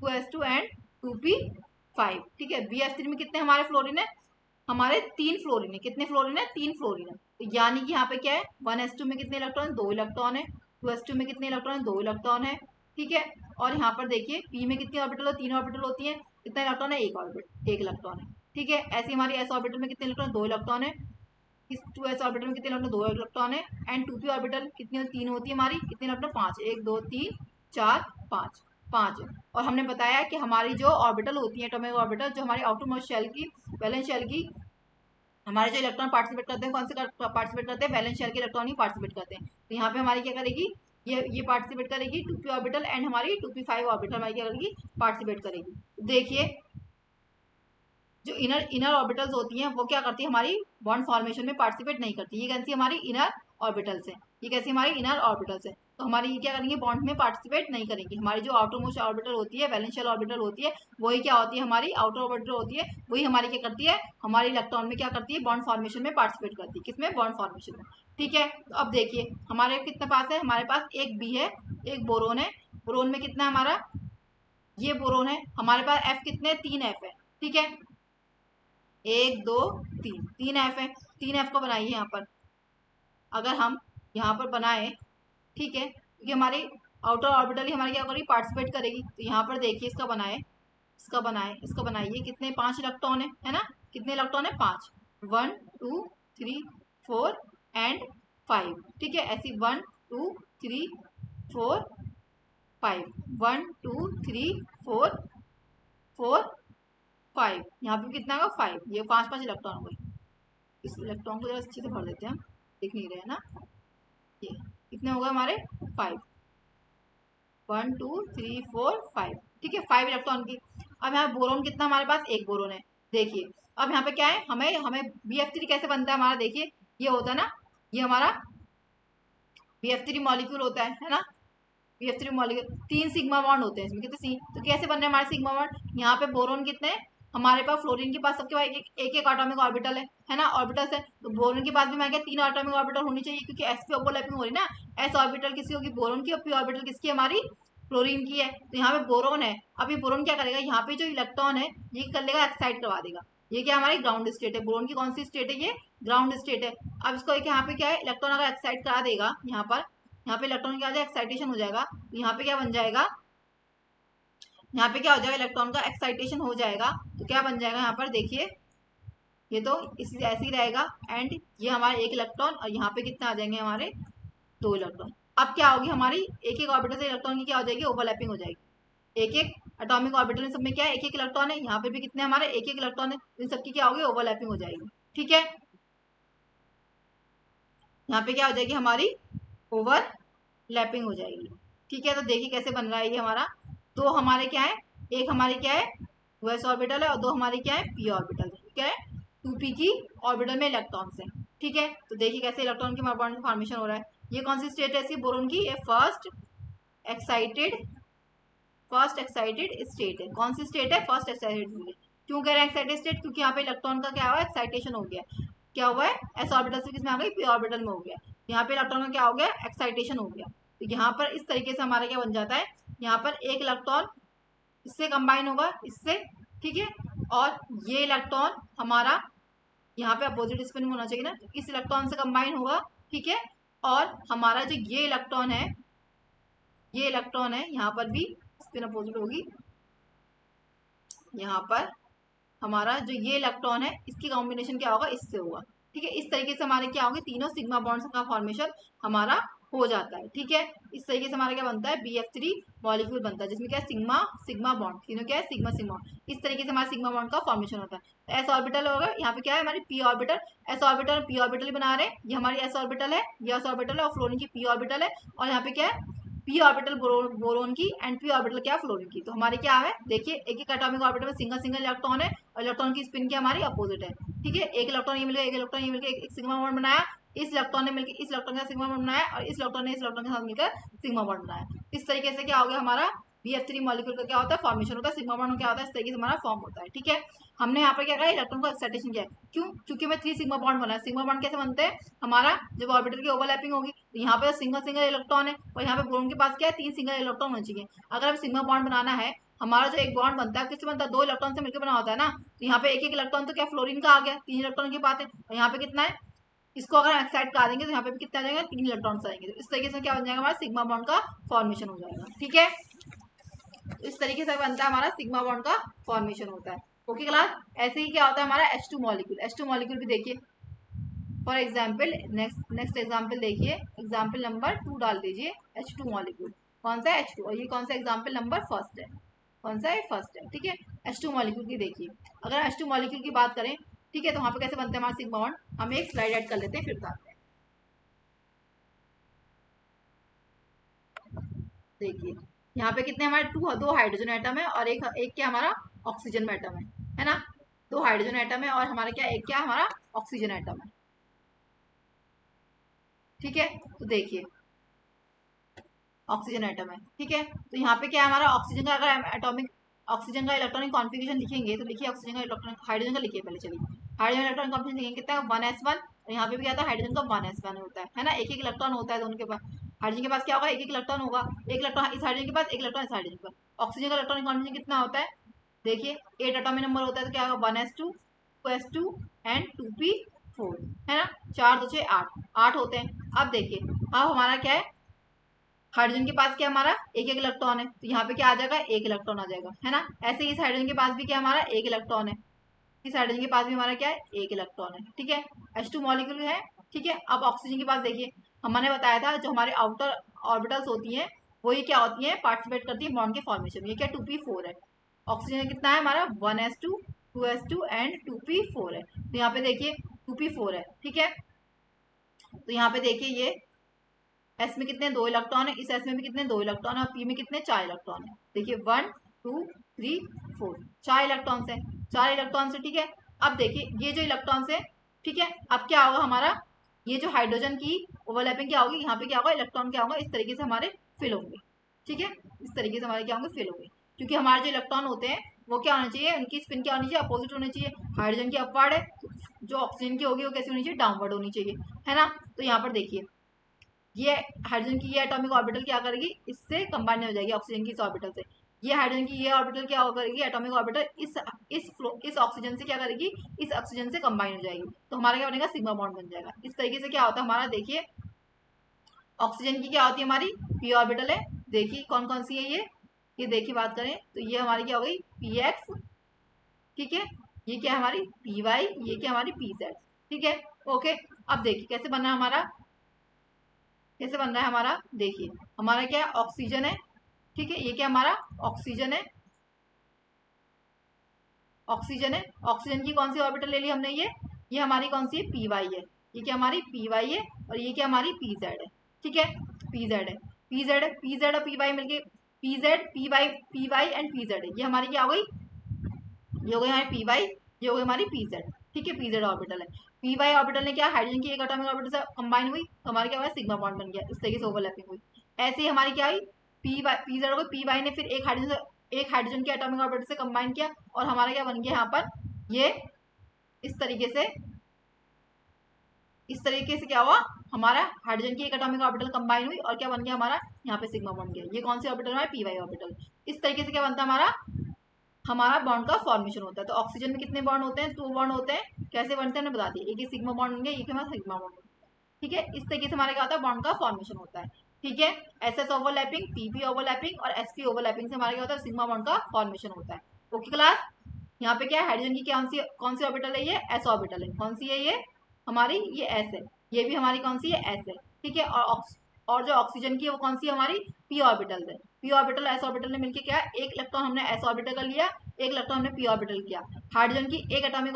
2s2 एंड 2p5। ठीक है, BF3 में कितने हमारे फ्लोरीन है, हमारे 3 फ्लोरीन है। कितने फ्लोरीन है, 3 फ्लोरीन है। तो यानी कि यहाँ पे क्या है, 1s2 में कितने इलेक्ट्रॉन, 2 इलेक्ट्रॉन है। 2s2 में कितने इलेक्ट्रॉन, 2 इलेक्ट्रॉन है। ठीक है, और यहाँ पर देखिए p में कितनी ऑर्बिटल, 3 ऑर्बिटल होती है। कितना इलेक्ट्रॉन है, एक इलेक्ट्रॉन है। ठीक है, ऐसे हमारी s ऑर्बिटल में कितने इलेक्ट्रॉन, 2 इलेक्ट्रॉन है। इस 2s ऑर्बिटल में कितने इलेक्ट्रॉन, 2 इलेक्ट्रॉन है। एंड 2p ऑर्बिटल कितनी, 3 होती है हमारी। कितने इलेक्ट्रॉन, 5, 1 2 3 4 5 5। और हमने बताया कि हमारी जो ऑर्बिटल होती है एटॉमिक ऑर्बिटल, जो हमारी आउटर मोस्ट शेल की, वैलेंस शेल की, हमारे जो इलेक्ट्रॉन पार्टिसिपेट करते हैं, कौन से पार्टिसिपेट करते हैं, वैलेंस शेल के इलेक्ट्रॉन ही पार्टिसिपेट करते हैं। तो यहाँ पे हमारी क्या करेगी, ये पार्टिसिपेट करेगी 2p ऑर्बिटल एंड हमारी 2p5 ऑर्बिटल हमारी क्या करेगी, पार्टिसिपेट करेगी। देखिए जो इनर ऑर्बिटल्स होती हैं वो क्या करती है, हमारी बॉन्ड फॉर्मेशन में पार्टिसिपेट नहीं करती। ये कैसी हमारी इनर ऑर्बिटल्स है, ये कैसी हमारी इनर ऑर्बिटल्स है। तो हमारी ये क्या करेंगे, बॉन्ड में पार्टिसिपेट नहीं करेंगी। हमारी जो आउटर मोस्ट ऑर्बिटल होती है, वैलेंशियल ऑर्बिटल होती है, वही क्या होती है, हमारी आउटर ऑर्बिटल होती है। वही हमारी क्या करती है, हमारी इलेक्ट्रॉन में क्या करती है, बॉन्ड फॉर्मेशन में पार्टिसिपेट करती है। किसमें, बॉन्ड फॉर्मेशन में। ठीक है, तो अब देखिए हमारे कितने पास है, हमारे पास एक बी है, एक बोरोन है। बोरोन में कितना है हमारा, ये बोरोन है। हमारे पास एफ कितने, 3f है। ठीक है, 1 2 3, 3f है। 3f को बनाइए यहाँ पर, अगर हम यहाँ पर बनाए, ठीक है, क्योंकि हमारी आउटर ऑर्बिटल ही हमारी क्या करेगी, पार्टिसिपेट करेगी। तो यहाँ पर देखिए इसका बनाइए कितने, 5 इलेक्ट्रॉन है ना। कितने इलेक्ट्रॉन है, 5, 1 2 3 4 एंड 5। ठीक है, ऐसी 1 2 3 4 5, 1 2 3 4 4 5, यहाँ पे कितना होगा 5। ये 5 इलेक्ट्रॉन हो गए। इस इलेक्ट्रॉन को जरा अच्छे से भर देते हैं, हम दिख नहीं रहे हैं ना। ये कितने हो गए हमारे, 5, 1 2 3 4 5। ठीक है, 5 इलेक्ट्रॉन की। अब यहाँ बोरोन कितना हमारे पास, एक बोरोन है। देखिए अब यहाँ पे क्या है, हमें हमें BF3 कैसे बनता है हमारा, देखिए ये होता है ना, ये हमारा BF3 मॉलिक्यूल होता है ना। BF3 मॉलिक्यूल 3 सिग्मा बॉन्ड होते हैं इसमें, कितने सी। तो कैसे बन रहे हैं हमारे सिग्मा बॉन्ड, यहाँ पे बोरोन कितने हैं, हमारे पास फ्लोरीन के पास सबके पास एक एटॉमिक ऑर्बिटल है ना, ऑर्बिटल्स है। तो बोरोन के पास भी मैं क्या 3 एटॉमिक ऑर्बिटल होनी चाहिए, क्योंकि एस पे ओवरलैपिंग हो रही है ना। एस ऑर्बिटल किसकी होगी, बोरोन की, और पी ऑर्बिटल किसकी, हमारी फ्लोरीन की है। तो यहाँ पे बोरोन है। अब ये बोरोन क्या करेगा, यहाँ पे जो इलेक्ट्रॉन है ये कर लेगा, एक्साइट करवा देगा। ये क्या हमारी ग्राउंड स्टेट है, बोरोन की कौन सी स्टेट है, ये ग्राउंड स्टेट है। अब इसको एक यहाँ पे क्या है, इलेक्ट्रॉन अगर एक्साइट करा देगा, यहाँ पे इलेक्ट्रॉन क्या हो जाएगा, एक्साइटेशन हो जाएगा। तो यहाँ पे क्या बन जाएगा, यहाँ पे क्या हो जाएगा, इलेक्ट्रॉन का एक्साइटेशन हो जाएगा। तो क्या बन जाएगा, यहाँ पर देखिए ये तो इसी ऐसे ही रहेगा। एंड ये हमारे एक इलेक्ट्रॉन, और यहाँ पे कितना आ जाएंगे हमारे 2 इलेक्ट्रॉन। अब क्या होगी, हमारी एक एक ऑर्बिटल से इलेक्ट्रॉन की क्या हो जाएगी, ओवरलैपिंग हो जाएगी। एक एक एटॉमिक ऑर्बिटल में सब में क्या है, एक एक इलेक्ट्रॉन है। यहाँ पे भी कितने हमारे, एक एक इलेक्ट्रॉन है। इन सबकी क्या होगी, ओवरलैपिंग हो जाएगी। ठीक है, यहाँ पे क्या हो जाएगी हमारी ओवरलैपिंग हो जाएगी। ठीक है, तो देखिए कैसे बन रहा है ये हमारा। दो हमारे क्या है, एक हमारे क्या है ओएस ऑर्बिटल है और दो हमारे क्या है पी ऑर्बिटल है। क्या है 2p की ऑर्बिटल में इलेक्ट्रॉन्स है। ठीक है, तो देखिए कैसे इलेक्ट्रॉन के बॉन्ड फॉर्मेशन हो रहा है। ये कौन सी स्टेट है इसकी बोरोन की, ये फर्स्ट एक्साइटेड स्टेट है। कौन सी स्टेट है, फर्स्ट एक्साइटेड स्टेट। क्यों कह रहे हैं एक्साइटेड स्टेट, क्योंकि यहाँ पे इलेक्ट्रॉन का क्या हुआ, एक्साइटेशन हो गया। क्या हुआ है, एस ऑर्बिटल से किसमें आ गई, पी ऑर्बिटल में हो गया। यहाँ पे इलेक्ट्रॉन का क्या हो गया, एक्साइटेशन हो गया। तो यहाँ पर इस तरीके से हमारा क्या बन जाता है, यहाँ पर एक इलेक्ट्रॉन इससे कंबाइन होगा इससे। ठीक है, और ये इलेक्ट्रॉन हमारा यहाँ पे अपोजिट स्पिन में होना चाहिए ना, तो इस इलेक्ट्रॉन से कंबाइन होगा। ठीक है, और हमारा जो ये इलेक्ट्रॉन है, ये इलेक्ट्रॉन है यहाँ पर भी स्पिन अपोजिट होगी। यहाँ पर हमारा जो ये इलेक्ट्रॉन है इसकी कॉम्बिनेशन क्या होगा, इससे होगा। ठीक है, इस तरीके से हमारे क्या होंगे, तीनों सिग्मा बॉन्ड्स का फॉर्मेशन हमारा हो जाता है। ठीक है, इस तरीके से हमारा क्या बनता है, BF3 मॉलिक्यूल बनता है, जिसमें क्या है सिग्मा सिग्मा बॉन्ड, तीनों क्या है सिग्मा सिग्मा। इस तरीके से हमारा सिग्मा बॉन्ड का फॉर्मेशन होता है। एस ऑर्बिटल होगा, यहाँ पे क्या है हमारी P orbital, S orbital P orbital बना रहे हैं। ये हमारी एस ऑर्बिटल है, ये एस ऑर्बिटल है, और फ्लोरीन की पी ऑर्बिटल है। और यहाँ पे क्या है पी ऑर्बिटल बोरोन की एंड पी ऑर्बिटल क्या फ्लोरीन की। तो हमारे क्या है, देखिए एक एक एटॉमिक ऑर्बिटल में सिंगल सिंगल इलेक्ट्रॉन है और इलेक्ट्रॉन की स्पिन की हमारी अपोजिट है। ठीक है, एक इलेक्ट्रॉन ये मिलकर एक इलेक्ट्रॉन ये मिलकर एक सिग्मा बॉन्ड बनाया, इस इलेक्ट्रॉन ने मिलकर इस इलेक्ट्रॉन के साथ सिग्मा बॉन्ड बनाया, और इस इलेक्ट्रॉन ने इस इलेक्ट्रॉन के साथ मिलकर सिग्मा बॉन्ड बनाया। इस तरीके से क्या हो गया हमारा BF3 मॉलिक्यूल का क्या होता है, फॉर्मेशन होता है। सिग्मा बॉन्ड क्या होता है, इस तरीके से हमारा फॉर्म होता है। ठीक है, हमने यहाँ पर क्या कहा, इलेक्ट्रॉन को एक्साइटेशन किया है। क्यों, क्योंकि हमें 3 सिग्मा बॉन्ड बना है। सिग्मा बॉन्ड कैसे बनते हैं, हमारा जब ऑर्बिटल की ओवरलैपिंग होगी तो यहाँ पे सिंगल सिंगल इलेक्ट्रॉन है, और यहाँ पे बोरोन के पास क्या है 3 सिंगल इलेक्ट्रॉन होने चाहिए। अगर हमें सिग्मा बॉन्ड बनाना है, हमारा जो एक बॉन्ड बनता है किससे बनता है, 2 इलेक्ट्रॉन से मिलकर बना होता है ना। तो यहाँ पे एक एक इलेक्ट्रॉन तो क्या फ्लोरीन का आ गया, 3 इलेक्ट्रॉन की बात है। और यहाँ पे कितना है, इसको अगर एक्साइड करा देंगे तो यहाँ पे भी कितना आ जाएगा, 3 इलेक्ट्रॉन आएंगे। तो इस तरीके से क्या बन जाएगा, हमारा सिग्मा बॉन्ड का फॉर्मेशन हो जाएगा। ठीक है, इस तरीके से बनता है हमारा सिग्मा बॉन्ड का फॉर्मेशन होता है। ओके क्लास, ऐसे ही क्या होता है हमारा H2 मॉलिक्यूल। H2 मॉलिक्यूल भी देखिए, फॉर एग्जाम्पल नेक्स्ट एग्जाम्पल देखिए, एग्जाम्पल नंबर 2 डाल दीजिए। H2 मॉलिक्यूल कौन सा है, H2, और ये कौन सा एग्जाम्पल नंबर फर्स्ट है, कौन सा है, फर्स्ट है। ठीक है, H2 मॉलिक्यूल की देखिए, अगर H2 मॉलिक्यूल की बात करें, ठीक है, तो वहां पे कैसे बनते हैं हमारा सिग्मा बॉन्ड, हम एक स्लाइड ऐड कर लेते हैं फिर बताते हैं। देखिए यहाँ पे कितने हमारे दो हाइड्रोजन एटम है और एक एक क्या हमारा ऑक्सीजन एटम है ना। दो हाइड्रोजन एटम है और हमारा क्या एक क्या हमारा ऑक्सीजन एटम है। ठीक है, तो देखिए ऑक्सीजन एटम है। ठीक है, तो यहाँ पे क्या है हमारा ऑक्सीजन का, अगर एटॉमिक ऑक्सीजन का इलेक्ट्रॉनिक कॉन्फ़िगरेशन लिखेंगे तो देखिए ऑक्सीजन का इलेक्ट्रॉनिक, हाइड्रोजन का लिखिए पहले, चलिए हाइड्रोजन इलेक्ट्रॉनिक कॉन्फ़िगरेशन लिखेंगे कितना है 1s1, और यहाँ पे भी आता है हाइड्रोजन का 1s1 होता है ना। एक एक इलेक्ट्रॉन होता है दोनों के पास, हाइड्रोजन के पास क्या होगा, एक एक इलेक्ट्रॉन होगा, एक इलेक्ट्रॉन इस हाइड्रोजन के पास, एक इलेक्ट्रॉन इस हाइड्रोजन के पास। ऑक्सीजन का इलेक्ट्रॉनिक कॉन्फ़िगरेशन कितना होता है, देखिए 8 एटॉमिक नंबर होता है, तो क्या होगा 1s2 2s2 एंड 2p4 है ना। 4 2 6 8 8 होते हैं। अब देखिए अब हमारा क्या है, हाइड्रोजन के पास क्या हमारा एक एक इलेक्ट्रॉन है, तो यहाँ पे क्या आ जाएगा, एक इलेक्ट्रॉन आ जाएगा है ना। ऐसे ही इस हाइड्रोजन के पास भी क्या हमारा एक इलेक्ट्रॉन है, इस हाइड्रोजन के पास भी हमारा क्या है एक इलेक्ट्रॉन है। ठीक है, H2 मॉलिक्यूल है। ठीक है, अब ऑक्सीजन के पास देखिए, हमने बताया था जो हमारे आउटर ऑर्बिटल्स होती हैं वही क्या होती हैं, पार्टिसिपेट करती है बॉन्ड के फॉर्मेशन में। ये क्या 2p4 है, ऑक्सीजन कितना है हमारा 1s2 2s2 एंड 2p4 है। तो यहाँ पे देखिए 2p4 है। ठीक है, तो यहाँ पे देखिए ये एस में कितने दो इलेक्ट्रॉन है, इस एस में भी कितने दो इलेक्ट्रॉन है, और पी में कितने 4 इलेक्ट्रॉन है। देखिए 1 2 3 4 4 इलेक्ट्रॉन है, 4 इलेक्ट्रॉन है। ठीक है, अब देखिए ये जो इलेक्ट्रॉन है, ठीक है, अब क्या होगा हमारा, ये जो हाइड्रोजन की ओवरलैपिंग क्या होगी, यहाँ पे क्या होगा इलेक्ट्रॉन क्या होगा इस तरीके से हमारे फिल होंगे। ठीक है, इस तरीके से हमारे क्या होंगे फिल होंगे, क्योंकि हमारे जो इलेक्ट्रॉन होते हैं वो क्या होना चाहिए, उनकी स्पिन क्या होनी चाहिए, अपोजिट होनी चाहिए। हाइड्रोजन की अपवर्ड है, जो ऑक्सीजन की होगी वो कैसी होनी चाहिए, डाउनवर्ड होनी चाहिए है ना। तो यहाँ पर देखिए ये हाइड्रोजन की ये एटॉमिक ऑर्बिटल क्या करेगी, इससे कंबाइन हो जाएगी ऑक्सीजन की इस ऑर्बिटल से। ये हाइड्रोजन की ये ऑर्बिटल क्या करेगी, एटॉमिक ऑर्बिटल इस ऑक्सीजन से क्या करेगी, इस ऑक्सीजन से कंबाइन हो जाएगी। तो हमारा क्या बनेगा, सिग्मा बॉन्ड बन जाएगा। इस तरीके से क्या होता है हमारा, देखिए ऑक्सीजन की क्या होती है हमारी पी ऑर्बिटल है। देखिए कौन कौन सी है ये देखिए बात करें तो ये हमारी क्या हो गई px। ठीक है, ये क्या है हमारी py, ये क्या हमारी pz। ठीक है, ओके। अब देखिए कैसे बनना है हमारा, कैसे बन रहा है हमारा, देखिए हमारा क्या है ऑक्सीजन है। ठीक है, ये क्या हमारा ऑक्सीजन है, ऑक्सीजन है। ऑक्सीजन की कौन सी ऑर्बिटल ले ली हमने, ये हमारी कौन सी है py है। ये क्या हमारी पी वाई है और ये क्या हमारी पी जेड है। ठीक है, पी जेड है, पी जेड है, पी जेड और पी वाई मिलके P Z P Y and P Z है। ये हमारी क्या हो गई, ये हो गई हमारी पी वाई, ये हो गई हमारी पी जेड। ठीक है, पी जेड ऑर्बिटल है। पी वाई ऑर्बिटल ने क्या हाइड्रोजन की एक एटॉमिक ऑर्बिटल से कंबाइन हुई तो हमारी क्या हुआ, सिग्मा बॉन्ड बन गया, इस तरीके से ओवरलैपिंग हुई। ऐसे ही हमारी क्या हुई, पी जेड हो गई, पी वाई ने फिर एक हाइड्रोजन के एटॉमिक ऑर्बिटल से कंबाइन किया और हमारा क्या बन गया यहाँ पर, ये इस तरीके से, इस तरीके से क्या हुआ, हमारा हाइड्रोजन की एक एटॉमिक ऑर्बिटल कंबाइन हुई और क्या बन गया हमारा, यहाँ पे सिग्मा बन गया। ये कौन सी ऑर्बिटल है, पी वाई ऑर्बिटल। इस तरीके से क्या बनता है हमारा बॉन्ड का फॉर्मेशन होता है। तो ऑक्सीजन में कितने बॉन्ड होते हैं, 2 बॉन्ड होते हैं। कैसे बनते हैं मैंने बता दिया, एक ही सिग्मा बॉन्ड बन गया, एक हमारा सिग्मा बॉन्ड। ठीक है, इस तरीके से हमारे क्या होता है, बॉन्ड का फॉर्मेशन होता है। ठीक है, एसएस ओवरलैपिंग, पीपी ओवरलैपिंग और एसपी ओवरलैपिंग से हमारा क्या होता है, सिग्मा बॉन्ड का फॉर्मेशन होता है। ओके क्लास, यहाँ पे क्या है, हाइड्रोजन की कौन सी ऑर्बिटल है, ये एस ऑर्बिटल है। कौन सी है ये हमारी, ये एस है। ये भी हमारी कौन सी है, एस है। ठीक है, और जो ऑक्सीजन की है वो कौन सी हमारी, पी ऑर्बिटल है। पी ऑर्बिटल एस ऑर्बिटल ने मिलकर क्या, एक इलेक्ट्रॉन हमने एस ऑर्बिटल का लिया, एक इलेक्ट्रॉन हमने पी ऑर्बिटल किया। हाइड्रोजन की एक एटॉमिक,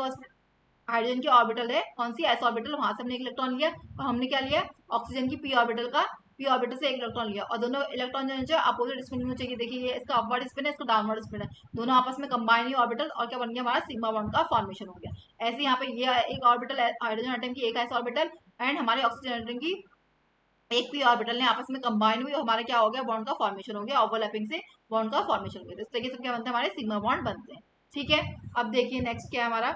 हाइड्रोजन की ऑर्बिटल है कौन सी, एस ऑर्बिटल, वहां से हमने एक इलेक्ट्रॉन लिया और हमने क्या लिया, ऑक्सीजन की पी ऑर्बिटल का, पी ऑर्बिटल से एक इलेक्ट्रॉन लिया और दोनों इलेक्ट्रॉन जो है अपोजिट स्पिन में चाहिए। देखिए ये इसका अपवर्ड स्पिन है, इसका डाउनवर्ड स्पिन है, दोनों आपस में कंबाइन ही ऑर्बिटल और क्या बन गया हमारा, सिग्मा बॉन्ड का फॉर्मेशन हो गया। ऐसे यहाँ पे ये एक ऑर्बिटल हाइड्रोजन एटम की, एक एस ऑर्बिटल एंड हमारे ऑक्सीजन एटम की एक पी ऑर्बिटल ने आपस में कंबाइन हुई और हमारा क्या हो गया, बॉन्ड का फॉर्मेशन हो गया, ओवरलैपिंग से बॉन्ड का फॉर्मेशन हो गया। तो इस तरीके से क्या बनता है, हमारे सिग्मा बॉन्ड बनते हैं। ठीक है, अब देखिए नेक्स्ट क्या है हमारा,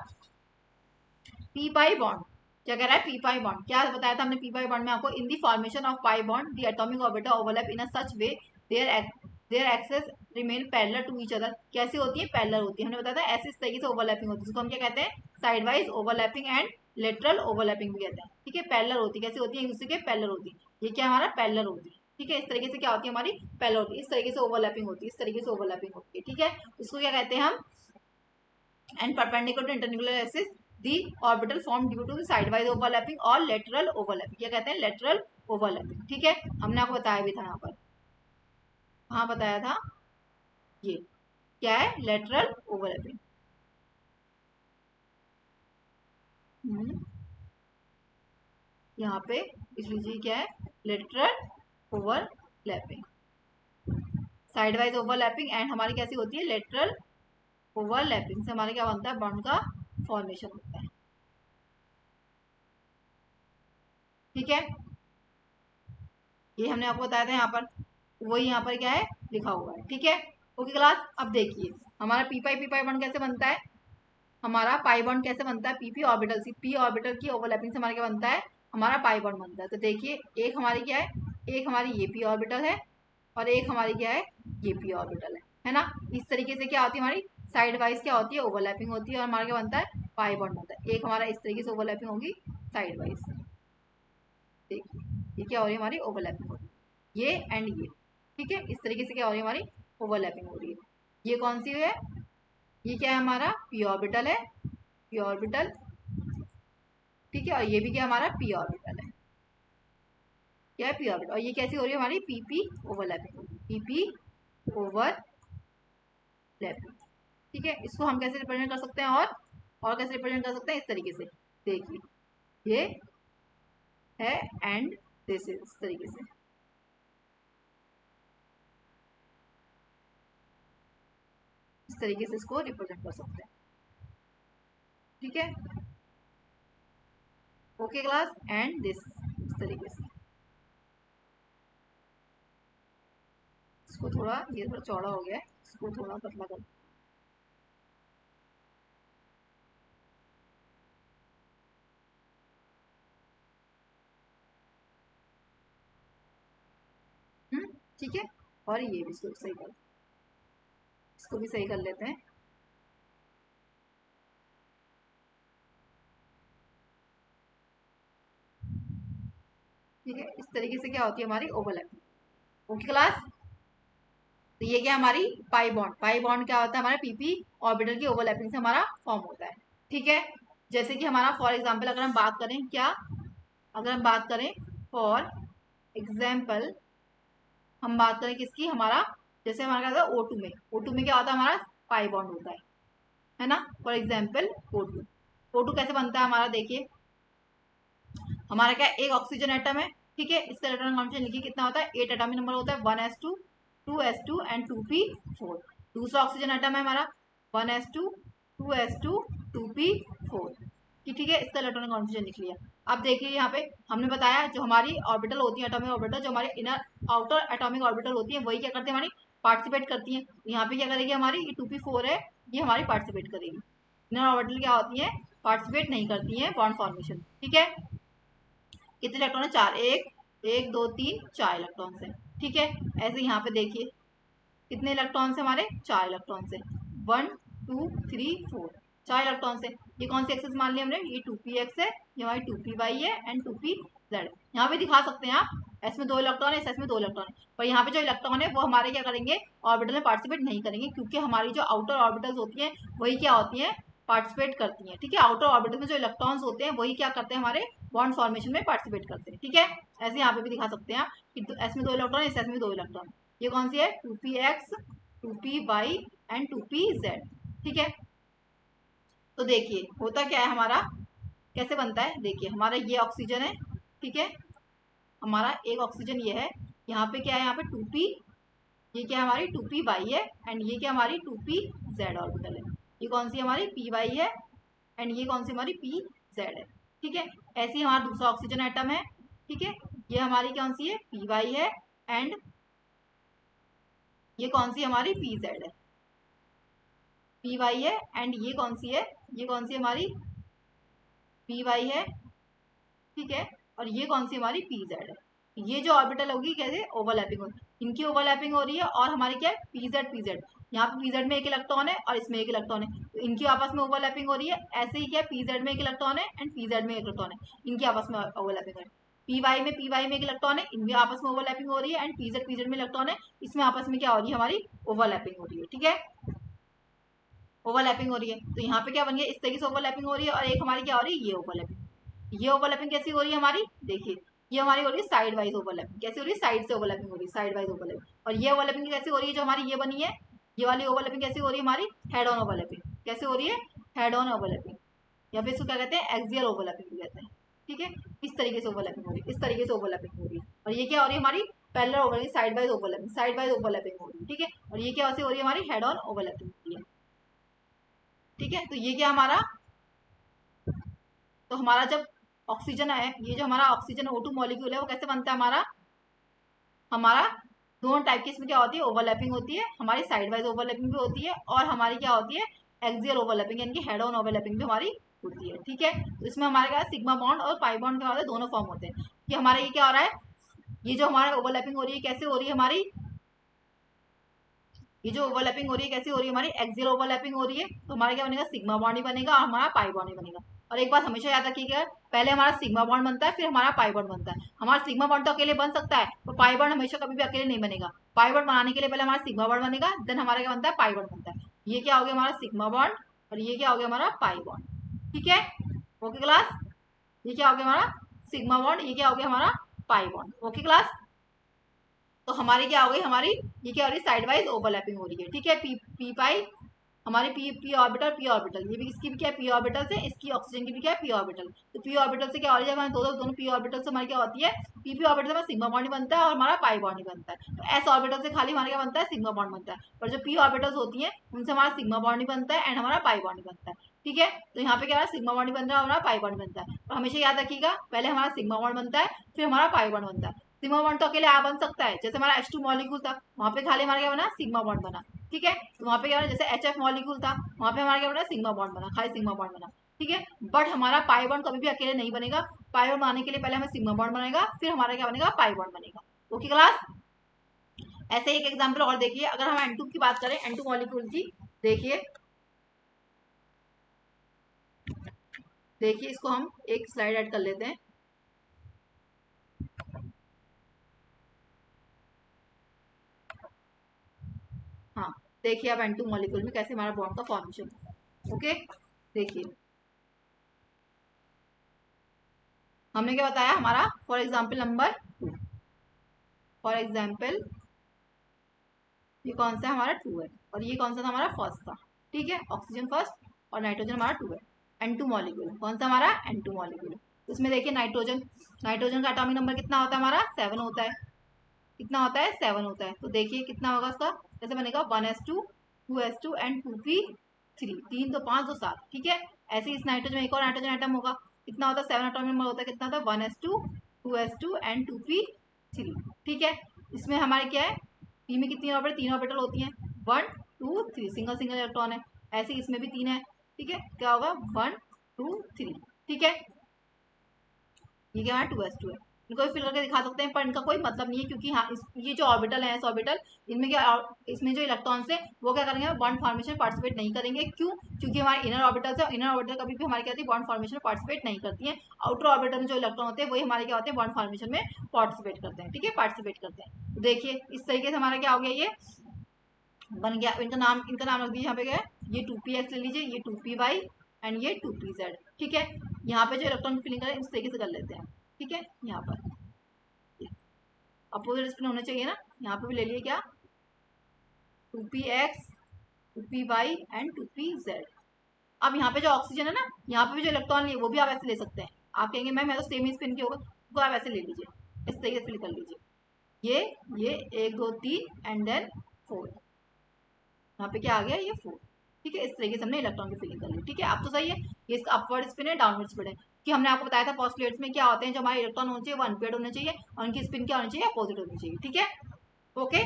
पी पाई बॉन्ड। क्या कह रहा है, पी पाई बॉन्ड क्या बताया था हमने, पी पाई बॉन्ड में आपको, in the formation of pi bond the atomic orbital overlap in a such way their axes remain parallel to each other. कैसे होती है, पैरेलल होती है। हमने बताया था ऐसे, इस तरीके से ओवरलैपिंग होती है, जिसको हम क्या कहते हैं, side wise overlapping and lateral overlapping भी कहते हैं। ठीक है, पैरेलल होती है, कैसे होती है, एक दूसरे के पैरेलल होती है। ये क्या हमारा पैरेलल होती है। ठीक है, इस तरीके से क्या होती है हमारी, पैरेलल होती है, इस तरीके से ओवरलैपिंग होती है, इस तरीके से ओवरलैपिंग होती है। ठीक है, इसको क्या कहते हैं हम, and perpendicular to internuclear axis the orbital formed due to the sidewise overlapping or lateral overlapping। क्या कहते हैं, lateral overlapping। ठीक है, हमने आपको बताया भी था यहाँ पर, हाँ बताया था, ये क्या है, lateral overlapping। यहाँ पे इस लीजिए क्या है, lateral overlapping, sideways overlapping and हमारी कैसी होती है, लेटरल ओवरलैपिंग से हमारे क्या बनता है, बॉन्ड का फॉर्मेशन होता है। ठीक है, ये हमने आपको बताया था यहाँ पर, वही यहाँ पर क्या है लिखा हुआ है। ठीक है, ओके क्लास, अब देखिए हमारा पी पाई बॉन्ड कैसे बनता है, हमारा पाई बॉन्ड कैसे बनता है, पी ऑर्बिटल से, पी ऑर्बिटल की ओवरलैपिंग से हमारा क्या बनता है, हमारा पाई बॉन्ड बनता है। तो देखिए एक हमारी क्या है, एक हमारी ये पी ऑर्बिटल है और एक हमारी क्या है, ये पी ऑर्बिटल है ना। इस तरीके से क्या होती है हमारी, साइड वाइज क्या होती है, ओवरलैपिंग होती है और हमारा क्या बनता है, पाई बॉन्ड बनता है। एक हमारा इस तरीके से ओवरलैपिंग होगी साइड वाइज, देखिए ये क्या हो रही है, हमारी ओवरलैपिंग हो रही है, ये एंड ये। ठीक है, इस तरीके से क्या हो रही है, हमारी ओवरलैपिंग हो रही है। ये कौन सी है, ये क्या है हमारा, पी ऑर्बिटल है, पी ऑर्बिटल। ठीक है, और ये भी क्या हमारा पी ऑर्बिटल है, क्या है, पी ऑर्बिटल। और ये कैसी हो रही है हमारी, पी ओवरलैपिंग, पी ओवरलैपिंग। ठीक है, इसको हम कैसे रिप्रेजेंट कर सकते हैं, और कैसे रिप्रेजेंट कर सकते हैं, इस तरीके से देखिए ये है एंड दिस इज, इस तरीके से, इस तरीके से इसको रिप्रेजेंट कर सकते हैं। ठीक है, ओके क्लास, एंड दिस, इस तरीके से। इसको थोड़ा, ये थोड़ा चौड़ा हो गया है, इसको थोड़ा पतला कर, ठीक है, और ये भी इसको सही कर, इसको भी सही कर लेते हैं। ठीक है, इस तरीके से क्या होती है हमारी ओवरलैपिंग। ओके क्लास, तो ये क्या हमारी पाई बॉन्ड क्या होता है, हमारा पीपी ऑर्बिटल की ओवरलैपिंग से हमारा फॉर्म होता है। ठीक है, जैसे कि हमारा फॉर एग्जांपल अगर हम बात करें, क्या अगर हम बात करें फॉर एग्जांपल, हम बात करें किसकी, हमारा जैसे हमारा क्या होता है O2 में, O2 में क्या होता है हमारा पाई बॉन्ड होता है ना। फॉर एग्जाम्पल O2, O2 कैसे बनता है हमारा, देखिए हमारा क्या एक ऑक्सीजन एटम है, ठीक है, इसका इलेक्ट्रॉनिक कॉन्फिगरेशन लिखिए कितना होता है, 8 एटॉमिक नंबर होता है, 1s2 2s2 एंड 2p4। दूसरा ऑक्सीजन एटम है हमारा 1s2 2s2 2p4 की, ठीक है, इसका इलेक्ट्रॉनिक कॉन्फिगरेशन लिख लिया। अब देखिए यहाँ पे हमने बताया जो हमारी ऑर्बिटल होती है, एटॉमिक ऑर्बिटल, जो हमारे इनर आउटर एटॉमिक ऑर्बिटल होती है वही क्या करती है, हमारी पार्टिसिपेट करती है। यहाँ पे क्या करेगी हमारी, ये 2p4 है, ये हमारी पार्टिसिपेट करेगी। इनर ऑर्बिटल क्या होती है, पार्टिसिपेट नहीं करती है बॉन्ड फॉर्मेशन, ठीक है। कितने इलेक्ट्रॉन है, 4, एक 2 3 4 इलेक्ट्रॉन है, ठीक है। ऐसे यहाँ पे देखिए कितने इलेक्ट्रॉन है हमारे, 4 इलेक्ट्रॉन है, 1 2 3 4, 4 इलेक्ट्रॉन है। ये कौन सी एक्सेस मान ली हमने, ये 2px है, ये हमारी 2py है एंड 2pz। यहाँ पे दिखा सकते हैं आप, एस में 2 इलेक्ट्रॉन है, एस में 2 इलेक्ट्रॉन है, पर यहाँ पे जो इलेक्ट्रॉन है वो हमारे क्या करेंगे, ऑर्बिटल में पार्टिसिपेट नहीं करेंगे, क्योंकि हमारी जो आउटर ऑर्बिटल्स होती हैं वही क्या होती हैं, पार्टिसिपेट करती हैं, ठीक है। आउटर ऑर्बिटल में जो इलेक्ट्रॉन्स होते हैं वही क्या करते हैं, हमारे बॉन्ड फॉर्मेशन में पार्टिसिपेट करते हैं, ठीक है। ऐसे यहाँ पे भी दिखा सकते हैं आप कि एस में 2 इलेक्ट्रॉन है, एस में 2 इलेक्ट्रॉन। ये कौन सी है, 2px 2py एंड 2pz, ठीक है। तो देखिए होता क्या है हमारा, कैसे बनता है, देखिए हमारा ये ऑक्सीजन है, ठीक है, हमारा एक ऑक्सीजन ये है, यहाँ पे क्या है, यहाँ पे 2p, ये क्या हमारी 2py है एंड ये क्या हमारी 2pz ऑर्बिटल है। ये कौन सी हमारी py है एंड ये कौन सी हमारी pz है, ठीक है। ऐसे ही हमारा दूसरा ऑक्सीजन एटम है, ठीक है, ये हमारी कौन सी है, py है एंड ये कौन सी हमारी pz है, py है एंड ये कौन सी है, ये कौन सी हमारी py है, ठीक है, और ये कौन सी हमारी pz है। ये जो ऑर्बिटल होगी कैसे ओवरलैपिंग होगी, इनकी ओवरलैपिंग हो रही है और हमारे क्या है pz, यहाँ पे pz में एक इलेक्ट्रॉन है और इसमें एक इलेक्ट्रॉन है, तो इनकी आपस में ओवरलैपिंग हो रही है। ऐसे ही क्या है, pz में एक इलेक्ट्रॉन है एंड pz में एक इलेक्ट्रॉन है, इनकी आपस में ओवरलैपिंग हो रही है। py में एक इलेक्ट्रॉन है, इनकी आपस में ओवरलैपिंग हो रही है एंड pz में इलेक्ट्रॉन है, इसमें आपस में क्या हो रही है, हमारी ओवरलैपिंग हो रही है, ठीक है, ओवरलैपिंग हो रही है। तो यहाँ पे क्या बन गया, इस तरीके से ओवरलैपिंग हो रही है, और एक हमारी क्या हो रही है, ये ओवरलैपिंग। ये ओवरलैपिंग कैसी हो रही है हमारी, देखिए ये हमारी हो रही है साइड वाइज ओवरलैपिंग, कैसी हो रही है, साइड से ओवरलैपिंग हो रही है, साइड वाइज ओवरलैपिंग। और ये ओवरलैपिंग कैसी हो रही है, जो हमारी ये बनी है, ये वाली ओवरलैपिंग कैसी हो रही है हमारी, हेड ऑन ओवरलैपिंग, कैसे हो रही है, हेड ऑन ओवरलैपिंग, या फिर इसको क्या कहते हैं, एक्सियल ओवरलैपिंग भी कहते हैं, ठीक है। इस तरीके से ओवरलैपिंग हो रही है, इस तरीके से ओवरलैपिंग हो रही है। और ये क्या हो रही है हमारी parallel overlapping, side wise overlapping, side wise overlapping हो रही है, ठीक है। और ये क्या हो रही है हमारी हेड ऑन ओवरलैपिंग हो रही है, ठीक है। तो ये क्या हमारा, तो हमारा जब ऑक्सीजन है, ये जो हमारा ऑक्सीजन O2 मॉलिक्यूल है वो कैसे बनता है हमारा, हमारा दोनों टाइप की इसमें क्या होती है, ओवरलैपिंग होती है, हमारी साइड वाइज ओवरलैपिंग भी होती है और हमारी क्या होती है, एक्सियल ओवरलैपिंग यानी कि हेड ऑन ओवरलैपिंग भी हमारी होती है, ठीक है। तो इसमें हमारे क्या सिग्मा बॉन्ड और पाई बॉन्ड क्या होता है, दोनों फॉर्म होते हैं। कि हमारा ये क्या हो रहा है, ये जो हमारा ओवरलैपिंग हो रही है कैसे हो रही है हमारी, ये जो ओवरलैपिंग हो रही है कैसी हो रही है हमारी, एक्सियल ओवरलैपिंग हो रही है, तो हमारा क्या बनेगा, सिग्मा बॉन्ड ही बनेगा और हमारा पाई बॉन्ड ही बनेगा। और एक बात हमेशा याद रखिएगा, पहले हमारा सिग्मा बॉन्ड बनता है फिर हमारा पाई बॉन्ड बनता है। हमारा सिग्मा बॉन्ड तो अकेले बन सकता है पर पाई बॉन्ड हमेशा कभी भी अकेले नहीं बनेगा। पाई बॉन्ड बनाने के लिए पहले हमारा सिग्मा बॉन्ड बनेगा, देन हमारा क्या बनता है, पाई बॉन्ड बनता है। ये क्या हो गया हमारा सिग्मा बॉन्ड और ये क्या हो गया हमारा पाई बॉन्ड, ठीक है। ओके क्लास, ये क्या हो गया हमारा सिग्मा बॉन्ड, ये क्या हो गया हमारा पाई बॉन्ड, ओके क्लास। तो हमारी क्या हो गई, हमारी ये क्या हो रही है, साइड वाइज ओवरलैपिंग हो रही है, ठीक है। पी पाई हमारी पी ऑर्बिटल, पी ऑर्बिटल, ये भी इसकी भी क्या है, पी ऑर्बिटल से, इसकी ऑक्सीजन की भी क्या है, पी ऑर्बिटल। तो पी ऑर्बिटल से क्या हो रही है, हमारे दोनों पी ऑर्बिटल से हमारी क्या होती है, पी ऑर्बिटल से हमारा सिग्मा बॉन्ड बनता है और हमारा पाई बॉन्ड बनता है। तो एस ऑर्बिटल से खाली हमारा क्या बनता है, सिग्मा बॉन्ड बनता है। पर जो पी ऑर्बिटल्स होती है उनसे हमारा सिग्मा बॉन्ड बनता है एंड हमारा पाई बॉन्ड बनता है, ठीक है। तो यहाँ पे क्या है, सिग्मा बॉन्ड बनता है और हमारा पाई बॉन्ड बनता है। तो हमेशा याद रखिएगा, पहले हमारा सिग्मा बॉन्ड बनता है फिर हमारा पाई बॉन्ड बनता है। सिग्मा बॉन्ड तो अकेले आ बन सकता है, जैसे हमारा H2 मॉलिक्यूल था, वहां पे खाली हमारा क्या बना, सिग्मा बॉन्ड बना, ठीक है। तो वहां पे क्या बना, जैसे HF मॉलिक्यूल था, वहां पे हमारा क्या बना, सिग्मा बॉन्ड बना, खाली सिग्मा बॉन्ड बना, ठीक है। बट हमारा पाई बॉन्ड कभी भी अकेले नहीं बनेगा। पाई बॉन्ड बनाने के लिए पहले हमें सिग्मा बॉन्ड बनेगा फिर हमारा क्या बनेगा, पाई बॉन्ड बनेगा, ओके क्लास। ऐसे एक एग्जाम्पल और देखिए, अगर हम N2 की बात करें, N2 मॉलिक्यूल की, देखिए देखिए इसको हम एक स्लाइड ऐड कर लेते हैं। हाँ, देखिए अब N2 मॉलिक्यूल में कैसे हमारा बॉन्ड का फॉर्मेशन है, ओके। देखिए हमने क्या बताया, हमारा for example number 2, for example ये कौन सा हमारा 2 है और ये कौन सा था हमारा फर्स्ट था, ठीक है। ऑक्सीजन फर्स्ट और नाइट्रोजन हमारा 2 है। N2 मॉलिक्यूल कौन सा हमारा, N2 मॉलिक्यूल, उसमें देखिए नाइट्रोजन, नाइट्रोजन का एटॉमिक नंबर कितना होता है हमारा 7 होता है। कितना होता है 7 होता है। तो देखिए कितना होगा उसका, कैसे बनेगा 1s2 2s2 एंड 2p3, 3 तो 5 2 7, ठीक है। ऐसे ही इस नाइट्रोजन में एक और नाइट्रोजन एटम होगा, कितना होता है 7 एटॉमिक नंबर होता है, कितना होता है 1s2 2s2 एंड 2p3, ठीक है। इसमें हमारे क्या है, पी में कितनी ऑर्बिटल, 3 ऑर्बिटल होती हैं, 1 2 3, सिंगल सिंगल इलेक्ट्रॉन है। ऐसे ही इसमें भी 3 है, ठीक है। क्या होगा 1 2 3, ठीक है। ये क्या है 2s2 है। इनको भी फिल करके दिखा सकते हैं, पर इनका कोई मतलब नहीं है, क्योंकि हाँ ये जो ऑर्बिटल है, ऑर्बिटल, इनमें क्या, इसमें जो इलेक्ट्रॉन्स है वो क्या करेंगे, बॉन्ड फॉर्मेशन पार्टिसिपेट नहीं करेंगे। क्यों? क्योंकि हमारे इनर ऑर्बिटल है, इनर ऑर्बिटल कभी भी हमारे क्या होती है, बॉन्ड फॉर्मेशन पार्टिसिपेट नहीं करती है। आउटर ऑर्बिटल में जो इलेक्ट्रॉन होते हैं वही हमारे क्या होते हैं, बॉन्ड फॉर्मेशन में पार्टिसिपेट करते हैं, ठीक है, पार्टिसिपेट करते हैं। तो देखिए इस तरीके से हमारा क्या हो गया, ये बन गया। इनका नाम रख दीजिए, यहाँ पे क्या है, ये 2px ले लीजिए, ये 2py एंड ये 2pz, ठीक है। यहाँ पे जो इलेक्ट्रॉन फिलिंग करें इस तरीके से कर लेते हैं, ठीक है। यहाँ पर अपोजिट स्पिन होने चाहिए ना, यहाँ पे भी ले लिए क्या 2px 2py एंड 2pz। अब यहाँ पे जो ऑक्सीजन है ना, यहाँ पे भी जो इलेक्ट्रॉन लिए वो भी आप ऐसे ले सकते हैं। आप कहेंगे मैम मैं तो सेम ही स्पिन की होगा, तो आप ऐसे ले लीजिए, इस तरीके से फिल कर लीजिए। ये 1 2 3 एंड देन 4, यहाँ पे क्या आ गया, ये 4, ठीक है। इस तरीके से हमने इलेक्ट्रॉन की फिलिंग कर ली, ठीक है। अब तो सही है। ये इसका अपवर्ड स्पिन है, डाउनवर्ड स्पिन है, कि हमने आपको बताया था पॉस्टुलेट्स में क्या होते हैं, जो हमारे इलेक्ट्रॉन होने चाहिए वो अनपेयर्ड होने चाहिए, और उनकी स्पिन क्या होनी चाहिए, अपोजिट होनी चाहिए, ठीक है। Okay,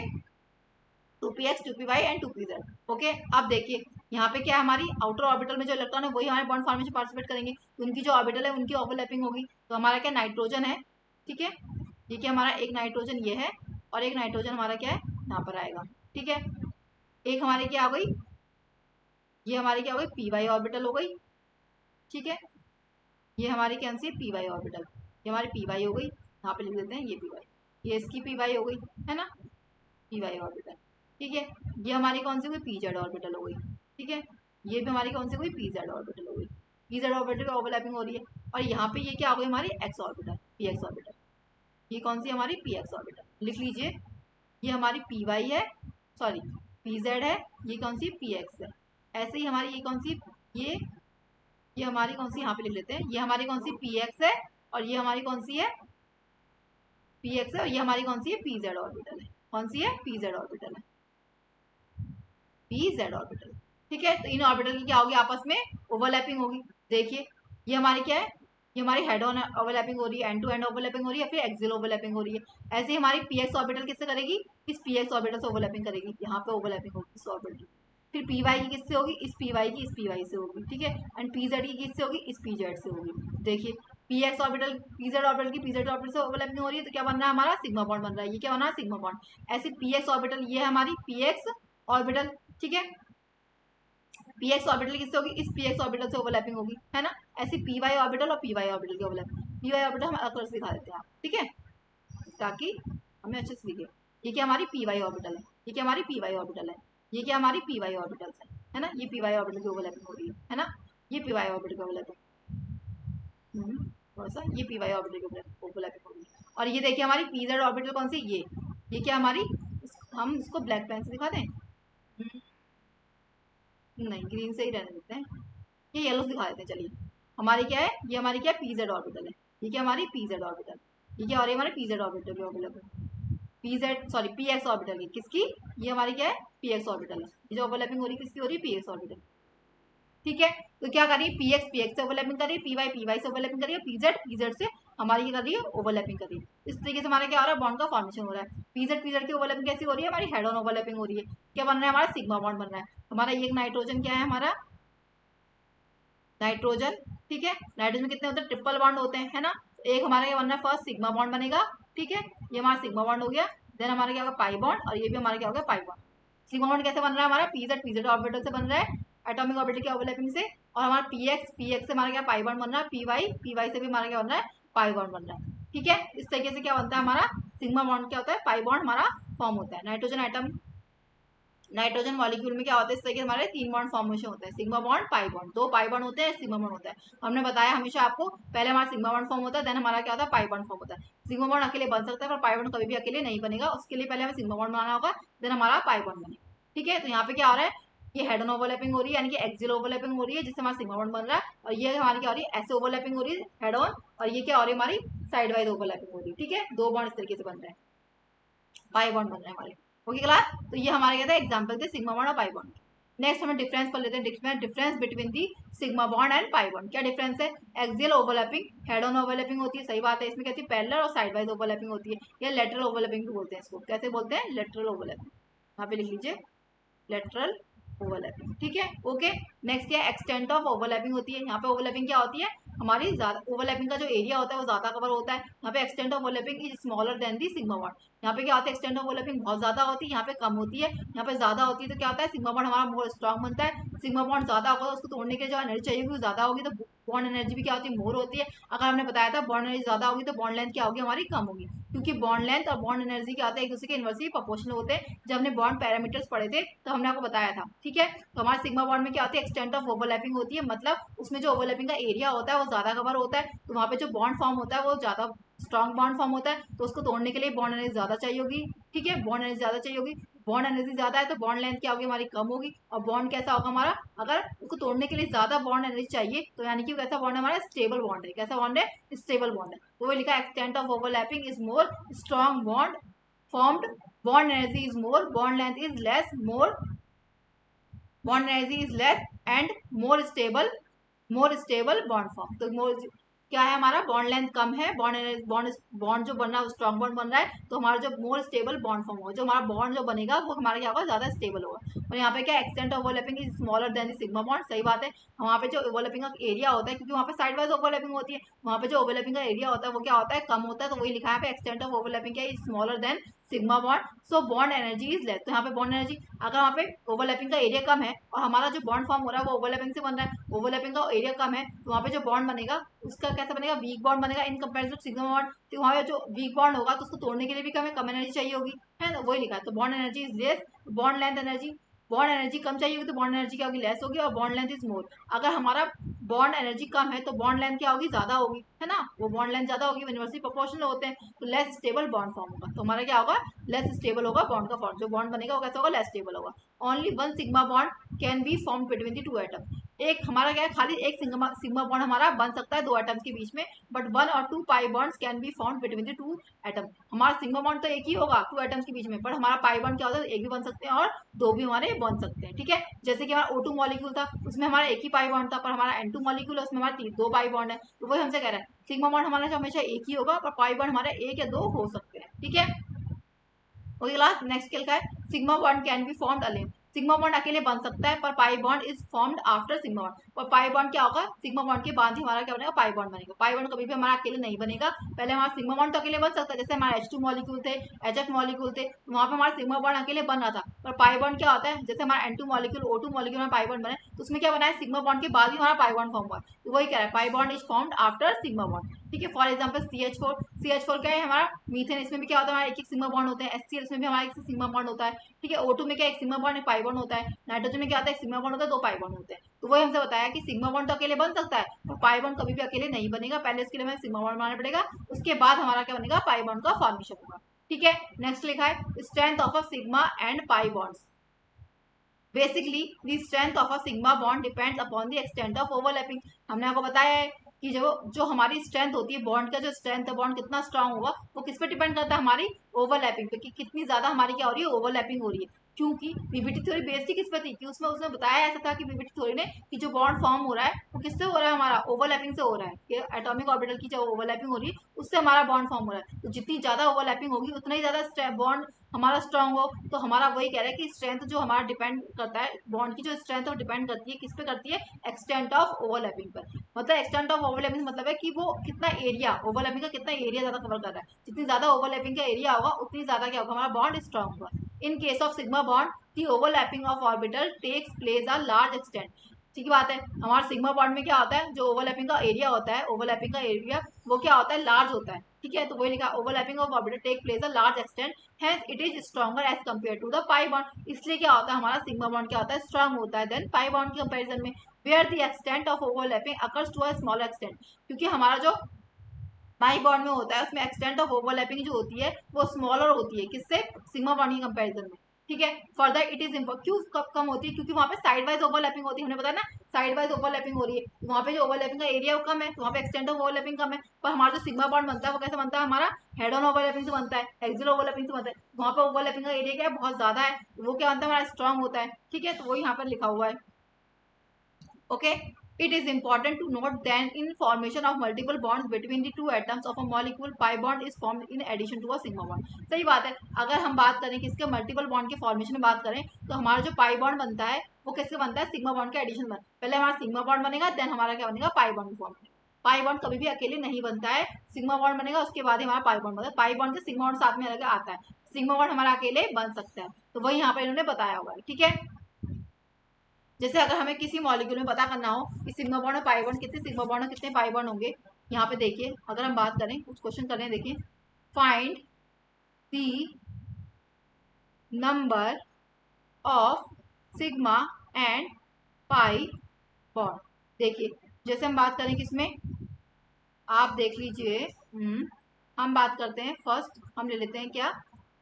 2px 2py and 2pz, okay. अब देखिए यहाँ पे क्या है, हमारी आउटर ऑर्बिटल में जो इलेक्ट्रॉन है वही हमारे बॉन्ड फॉर्मेशन पार्टिसिपेट करेंगे, तो उनकी जो ऑर्बिटल है उनकी ओवरलैपिंग होगी। तो हमारा क्या नाइट्रोजन है, ठीक है। ये क्या हमारा एक नाइट्रोजन ये है, और एक नाइट्रोजन हमारा क्या है यहाँ पर आएगा, ठीक है। एक हमारी क्या हो गई, ये हमारी क्या हो गई पी वाई ऑर्बिटल हो गई, ठीक है। ये हमारी कौन सी पी वाई ऑर्बिटल, ये हमारी पी वाई हो गई, यहाँ पे लिख देते हैं ये पी वाई, ये इसकी पी वाई हो गई, है ना, पी वाई ऑर्बिटल, ठीक है। ये हमारी कौन सी हुई पी जेड ऑर्बिटल हो गई, ठीक है। ये भी हमारी कौन सी हुई पी जेड ऑर्बिटल हो गई, पी जेड ऑर्बिटल की ओवरलैपिंग हो रही है। और यहाँ पे ये क्या हो गई हमारी x orbital, P X orbital, ये कौन सी हमारी पी एक्स ऑर्बिटल, लिख लीजिए। ये हमारी पी वाई है, सॉरी पी जेड है, ये कौन सी पी एक्स है। ऐसे ही हमारी ये कौन सी, ये ये हमारी कौन सी, यहाँ पे लिख लेते हैं, ये हमारी कौन सी पी एक्स है, और ये हमारी कौन सी है पी एक्स है, और ये हमारी कौन सी है पी जेड ऑर्बिटल है, कौन सी है पी जेड ऑर्बिटल है, पी जेड ऑर्बिटल, ठीक है। तो इन ऑर्बिटल की क्या होगी, आपस में ओवरलैपिंग होगी। देखिए ये हमारी क्या है, ये हमारी हेड ऑन ओवरलैपिंग हो रही है, एंड टू एंड ओवरलैपिंग हो रही है, फिर एक्सियल ओवरलैपिंग हो रही है। ऐसे ही हमारी पी एक्स ऑर्बिटल किससे करेगी, इस पी एक्स ऑर्बिटल से ओवरलैपिंग करेगी, यहाँ पे ओवरलैपिंग होगी इस ऑर्बिटल। फिर पी वाई की किससे होगी, इस पी वाई की इस पी वाई से होगी, ठीक है। एंड पी जेड की किससे होगी, इस पी जेड से होगी। देखिए P X orbital P Z orbital की पी जेड ऑर्बिटल से ओवरलैपिंग हो रही है, तो क्या बन रहा है हमारा सिग्मा बॉन्ड बन रहा है, ये क्या बना है सिग्मा बॉन्ड। ऐसे पी एक्स ऑर्बिटल ये है हमारी पी एक्स ऑर्बिटल, ठीक है। पी एक्स ऑर्बिटल किससे होगी, इस पी एक्स ऑर्बिटल से ओवरलैपिंग होगी, है ना। ऐसे पी वाई ऑर्बिटल और पी वाई ऑर्बिटल की ओवरलैपिंग, पी वाई ऑर्बिटल हम अलग कलर से दिखा देते हैं, ठीक है, ताकि हमें अच्छे से दिखे। ये क्या हमारी पी वाई ऑर्बिटल है, ये क्या हमारी पी वाई ऑर्बिटल है, ये क्या हमारी पी वाई ऑर्बिटल है ना, ये पी वाई ऑर्बिटल की ओवरलैपिंग हो रही है ना, ये पी वाई ऑर्बिटल की ओवरलैपिंग, थोड़ा सा ये पी वाई ऑर्बिटल की ओवरलैपिंग हो रही है। और ये देखिए हमारी पी जेड ऑर्बिटल कौन सी, ये क्या हमारी, हम इसको ब्लैक पेन से दिखा दें, नहीं ग्रीन से ही रहने देते हैं, ये येलो दिखा देते हैं, चलिए। हमारी क्या है, ये हमारी क्या पी जेड ऑर्बिटल है, ये क्या हमारी पी जेड ऑर्बिटल, ये क्या हो रही है हमारे पी जेड ऑर्बिटल की overlapping, P Z sorry P X orbital की, किसकी, ये हमारी क्या है पी एक्स ऑर्बिटल है, ये जो ओवरलैपिंग हो रही है किसकी हो रही है, पी एक्स ऑर्बिटल, ठीक है। तो क्या करिए पी एक्स से ओवरलैपिंग करिए, पी वाई से ओवरलैपिंग करिए, पी जेड से हमारी क्या करिए ओवरलैपिंग करिए। इस तरीके से हमारा क्या हो रहा है, बॉन्ड का फॉर्मेशन हो रहा है। पी जेड की ओवरलैपिंग कैसी हो रही है, हमारी हेड ऑन ओवरलैपिंग हो रही है। क्या बन रहा है हमारा सिग्मा बॉन्ड बन रहा है। हमारा ये नाइट्रोजन क्या है हमारा नाइट्रोजन, ठीक है। नाइट्रोजन में कितने होते हैं, ट्रिपल बॉन्ड होते हैं, है ना। एक हमारा क्या बनना है, फर्स्ट सिग्मा बॉन्ड बनेगा, ठीक है, ये हमारा सिग्मा बॉन्ड हो गया। देन हमारा क्या होगा पाई बॉन्ड, और ये भी हमारा क्या होगा पाई बॉन्ड। सिग्मा बॉन्ड कैसे बन रहा है हमारा पीजेड ऑर्बिटल से बन रहा है, एटॉमिक ऑर्बिटल की ओवरलैपिंग से। और हमारा पी एक्स से हमारा क्या पाई बॉन्ड बन रहा है, पी वाई से भी हमारा क्या बन रहा है पाई बॉन्ड बन रहा है, ठीक है। इस तरीके से क्या बनता है हमारा सिग्मा बॉन्ड, क्या होता है पाई बॉन्ड हमारा फॉर्म होता है। नाइट्रोजन एटम नाइट्रोजन मॉलिक्यूल में क्या होता है, इस तरीके हमारे 3 बॉन्ड फॉर्मेशन होता है, sigma bond pi bond, 2 pi bond होते हैं, सिग्मा बॉन्ड होता है। हमने बताया हमेशा आपको, पहले हमारा सिग्मा बॉन्ड फॉर्म होता है, देन हमारा क्या होता है पाई बॉन्ड फॉर्म होता है। सिग्मा बॉन्ड अकेले बन सकता है पर पाई बॉन्ड कभी भी अकेले नहीं बनेगा, उसके लिए पहले हमें सिग्मा बॉन्ड बनाना होगा, देन हमारा पाई बॉन्ड बनेगा, ठीक है। तो यहाँ पे क्या हो रहा है ये हेड ऑन ओवरलैपिंग हो रही है, यानी कि एक्सियल ओवरलैपिंग हो रही है, जिससे हमारा सिग्मा बॉन्ड बन रहा है। और ये हमारी क्या हो रही है, ऐसे ओवरलैपिंग हो रही है हेड ऑन, और ये क्या हो रही है हमारी साइड वाइज ओवरलैपिंग हो रही है। ठीक है, दो बॉन्ड इस तरीके से बन रहे हैं, पाई बॉन्ड बन रहे हैं हमारे। ओके क्लास, तो ये हमारे क्या था एग्जाम्पल थे सिग्मा बॉन्ड और पाई बॉन्ड। नेक्स्ट हमें डिफरेंस कर लेते हैं, difference between the sigma bond and pi bond. क्या डिफरेंस है, axial overlapping head on overlapping होती है, सही बात है। इसमें कहती है पैरेलल और साइड वाइज ओवरलैपिंग होती है, या लेटरल ओवरलैपिंग भी बोलते हैं इसको। कैसे बोलते हैं, लेटरल ओवरलैपिंग। यहाँ पे लिख लीजिए लेटरल ओवरलैपिंग। ठीक है, ओके। नेक्स्ट क्या एक्सटेंट ऑफ ओवरलैपिंग होती है। यहाँ पे ओवरलैपिंग क्या होती है, हमारी ज्यादा ओवरलैपिंग का जो एरिया होता है वो ज्यादा कवर होता है। यहाँ पे extent of overlapping is smaller than the sigma bond. यहाँ पे क्या होता है, एक्सटेंट ऑफ ओवरलैपिंग बहुत ज्यादा होती है, यहाँ पे कम होती है। यहाँ पे ज्यादा होती है तो क्या होता है, सिग्मा बॉन्ड हमारा मोर स्ट्रॉन्ग बनता है। सिग्मा बॉन्ड ज्यादा होगा तो उसको तोड़ने के जो एनर्जी चाहिए वो ज्यादा होगी, तो बॉन्ड एनर्जी भी क्या होती है, मोर होती है। अगर हमने बताया था बॉन्ड एनर्जी ज्यादा होगी तो बॉन्ड लेंथ क्या होगी, हमारी कम होगी, क्योंकि बॉन्ड लेंथ और बॉन्ड एनर्जी क्या होता है, एक दूसरे के इनवर्सली प्रोपोर्शनल होते हैं। जब हमने बॉन्ड पैरामीटर्स पढ़े थे तो हमने आपको बताया था। ठीक है, तो हमारे सिग्मा बॉन्ड में क्या होती है, एक्सटेंट ऑफ ओवरलैपिंग होती है, मतलब उसमें जो ओवरलैपिंग का एरिया होता है वो ज्यादा कवर होता है, तो वहाँ पे जो बॉन्ड फॉर्म होता है वो ज्यादा स्ट्रॉन्ग बॉन्ड फॉर्म होता है, तो उसको तोड़ने के लिए बॉन्ड एनर्जी ज्यादा चाहिए होगी। ठीक है, बॉन्ड एनर्जी ज्यादा चाहिए होगी। बॉन्ड एनर्जी ज्यादा है तो बॉन्ड लेंथ क्या होगी, हमारी कम होगी। और बॉन्ड कैसा होगा हमारा, अगर उसको तोड़ने के लिए ज्यादा बॉन्ड एनर्जी चाहिए तो यानी कि कैसा बॉन्ड है हमारा, स्टेबल बॉन्ड है। कैसा बॉन्ड है, स्टेबल बॉन्ड है। तो वो लिखा extent of overlapping is more strong bond formed, bond energy is more, bond length is less, more bond energy is less and more stable bond form। तो more क्या है हमारा, बॉन्ड लेंथ कम है, बॉन्ड बॉन्ड बॉन्ड जो बन रहा है स्ट्रॉन्ग बॉन्ड बन रहा है, तो हमारा जो मोर स्टेबल बॉन्ड फॉर्म होगा, जो हमारा बॉन्ड जो बनेगा वो हमारा क्या होगा, ज्यादा स्टेबल होगा। और यहाँ पे क्या extent of overlapping is smaller than the sigma bond, सही बात है। वहाँ पे जो ओवरलैपिंग का एरिया होता है, क्योंकि वहाँ पे साइड वाइज ओवरलैपिंग होती है, वहाँ पे जो ओवरलैपिंग का एरिया होता है वो क्या होता है, कम होता है। तो वही लिखा है एक्सटेंट ऑफ ओवरलैपिंग क्या is smaller than sigma bond, so bond energy is less. तो यहाँ पे बॉन्ड एनर्जी, अगर वहाँ पे ओवरलैपिंग का एरिया कम है और हमारा जो बॉन्ड फॉर्म हो रहा है वो ओवरलैपिंग से बन रहा है, ओवरलैपिंग का एरिया कम है, तो वहाँ पे जो बॉन्ड बनेगा उसका कैसा बनेगा, वीक बॉन्ड बनेगा in comparison to sigma bond. तो वहाँ पे जो वीक बॉन्ड होगा तो उसको तोड़ने के लिए भी कम एनर्जी चाहिए होगी, है ना, वही लिखा है। तो bond energy is less, bond length energy, bond energy कम चाहिए होगी तो बॉन्ड एनर्जी क्या होगी, लेस होगी, और बॉन्ड लेंथ इज मोर। अगर हमारा बॉन्ड एनर्जी कम है तो बॉन्ड लेंथ क्या होगी, ज्यादा होगी, है ना, वो बॉन्ड लेंथ ज्यादा होगी, यूनिवर्सली प्रोपोर्शनल होते हैं, तो लेस स्टेबल बॉन्ड फॉर्म होगा। तो हमारा क्या होगा, लेस स्टेबल होगा बॉन्ड का फॉर्म, जो बॉन्ड बनेगा वो कैसा होगा, लेस स्टेबल होगा। Only one sigma bond can be form between the two atom. एक हमारा क्या है, खाली एक सिग्मा बॉन्ड हमारा बन सकता है दो एटम्स के बीच में, बट वन और two pi bonds can be form between the two atom. हमारा सिग्मा बॉन्ड तो एक ही होगा टू एटम्स के बीच में, पर हमारा पाई बॉन्ड क्या होता है, एक भी बन सकते हैं और दो भी हमारे बन सकते हैं। ठीक है, जैसे कि हमारा O2 मॉलिक्यूल था, उसमें हमारा एक ही पाई बॉन्ड था, पर हमारा N2 मॉलिक्यूल है उसमें हमारा दो पाई बॉन्ड है। तो वही हमसे कह रहा है सिग्मा बॉन्ड हमारा हमेशा एक ही होगा, पर पाई बॉन्ड हमारे एक या दो हो सकते हैं। ठीक है, वही क्लास नेक्स्ट क्या है, sigma bond can be formed alone. Sigma bond अकेले बन सकता है, पर pi bond is formed after sigma bond. और पाई बॉन्ड क्या होगा, सिग्मा बॉन्ड के बाद ही हमारा क्या बनेगा, पाई बॉन्ड बनेगा। पाई बॉन्ड कभी भी हमारा अकेले नहीं बनेगा, पहले हमारा सिग्मा बॉन्ड तो अकेले बन सकता है, जैसे हमारे H2 मॉलिक्यूल थे, HF मॉलिक्यूल थे, वहाँ पे हमारा सिग्मा बॉन्ड अकेले बन रहा था। पर पाई बॉन्ड क्या होता है, जैसे हमारा N2 मॉलिक्यूल O2 मॉलिक्यूल में पाई बॉन्ड बने, तो उसमें क्या बना है, सिग्मा बॉन्ड के बाद ही हमारा पाई बॉन्ड फॉर्म हुआ। तो वही कह रहा है pi bond is formed after sigma bond. ठीक है, फॉर एग्जाम्पल CH4 क्या है हमारा, मीथेन, इसमें भी क्या होता है, हमारा एक सिग्मा बॉन्ड होते हैं। HCl इसमें भी हमारा एक सिग्मा बॉन्ड होता है। ठीक है, O2 में क्या एक सिग्मा बॉन्ड एक पाई बॉन्ड होता है। नाइट्रोजन में क्या होता है, एक सिग्मा बॉन्ड होता है, दो पाई बॉन्ड होते हैं। तो वही हमसे बताया कि सिग्मा बॉन्ड तो अकेले बन सकता है, और पाई बॉन्ड कभी भी अकेले नहीं बनेगा, पहले इसके लिए हमें सिग्मा बॉन्ड बनाना पड़ेगा, उसके बाद हमारा क्या बनेगा, पाई बॉन्ड का फॉर्मेशन होगा। ठीक है, नेक्स्ट लिखा है strength of a sigma and pi bonds. Basically the strength of a sigma bond depends upon the extent of overlapping. हमने आपको बताया है कि जो हमारी स्ट्रेंथ होती है बॉन्ड का, जो स्ट्रेंथ है बॉन्ड कितना स्ट्रांग होगा वो किस पे डिपेंड करता है, हमारी ओवरलैपिंग पे, कि कितनी ज्यादा हमारी क्या हो रही है, ओवरलैपिंग हो रही है। क्योंकि पीवीटी थ्योरी बेस्ड किस पे थी, कि उसमें उसने बताया ऐसा था कि पीवीटी थ्योरी ने कि जो बॉन्ड फॉर्म हो रहा है वो किससे हो रहा है, हमारा ओवरलैपिंग से हो रहा है, कि एटॉमिक ऑर्बिटल की जो ओवरलैपिंग हो रही है उससे हमारा बॉन्ड फॉर्म हो रहा है। तो जितनी ज्यादा ओवरलैपिंग होगी उतना ही ज्यादा बॉन्ड हमारा स्ट्रांग हो। तो हमारा वही कह रहा है कि स्ट्रेंथ जो हमारा डिपेंड करता है, बॉन्ड की जो स्ट्रेंथ है डिपेंड करती है किस पे करती है, एक्सटेंट ऑफ ओवरलैपिंग पर। मतलब एक्सटेंट ऑफ ओवरलैपिंग मतलब है कि वो कितना एरिया, ओवरलैपिंग का कितना एरिया ज्यादा कवर कर रहा है। जितनी ज्यादा ओवरलैपिंग का एरिया होगा उतनी ज्यादा क्या होगा, हमारा बॉन्ड स्ट्रांग होगा। In case of sigma bond the overlapping of orbital takes place a large extent. ठीक बात है, हमारा सिग्मा बॉन्ड में क्या होता है, जो ओवरलैपिंग का एरिया होता है, ओवरलैपिंग का एरिया वो क्या होता है, लार्ज होता है। ठीक है, तो वही लिखा overlapping of orbital take place a large extent, hence it is stronger as compared to the pi bond. इसलिए क्या होता है, हमारा सिग्मा बॉन्ड क्या होता है, स्ट्रांग होता है देन पाई बॉन्ड के कंपैरिजन में। Where the extent of overlapping occurs to a small extent, क्योंकि हमारा जो पाई बॉन्ड में होता है उसमें एक्सटेंट ऑफ ओवरलैपिंग जो होती है वो स्मॉलर होती है, किससे, सिग्मा बॉन्ड के कंपैरिजन में। ठीक है। फर्दर इट इज क्यों कब कम होती है, क्योंकि वहाँ पे साइड वाइज ओवरलैपिंग होती है, हमने बताया ना साइड वाइज ओवरलैपिंग हो रही है, वहाँ पे जो ओवरलैपिंग का एरिया कम है तो वहाँ पे एक्सटेंट ऑफ ओवरलैपिंग कम है। पर हमारा जो सिग्मा बॉन्ड बनता है वो कैसे बनता है, हमारा हेड ऑन ओवरलैपिंग से बनता है, एक्सियल ओवरलैपिंग से बनता है। वहाँ पे ओवरलैपिंग का एरिया क्या है, बहुत ज्यादा है, वो क्या बनता है, हमारा स्ट्रॉन्ग होता है। ठीक है, तो वो यहाँ पर लिखा हुआ है। Okay, it is important to note that in formation of multiple bonds between the two atoms of a molecule, pi bond is formed in addition to a sigma bond। सही बात है। अगर हम बात करें किसके मल्टीपल बॉन्ड के फॉर्मेशन में बात करें तो हमारा जो पाई बॉन्ड बनता है वो किससे बनता है, सिग्मा बॉन्ड के एडिशन में। पहले हमारा सिग्मा बॉन्ड बनेगा, देन हमारा क्या बनेगा, pi bond form. Pi bond कभी भी अकेले नहीं बनता है, सिग्मा बॉन्ड बनेगा उसके बाद ही हमारा पाई बॉन्ड बनता है। पाई बॉन्ड से सिग्मा बॉन्ड साथ में अलग आता है, सिग्मा बॉन्ड हमारा अकेले बन सकता है, तो वही यहाँ पे इन्होंने बताया हुआ है। ठीक है, जैसे अगर हमें किसी मॉलिक्यूल में पता करना हो कि सिग्मा बॉन्ड और पाई बॉन्ड, कितने सिग्मा बॉन्ड और कितने पाई बॉन्ड होंगे, यहाँ पे देखिए अगर हम बात करें, कुछ क्वेश्चन कर रहे हैं, देखिए find the number of sigma and pi bond. देखिए जैसे हम बात करें किसमें, आप देख लीजिए, हम बात करते हैं, फर्स्ट हम ले लेते हैं क्या,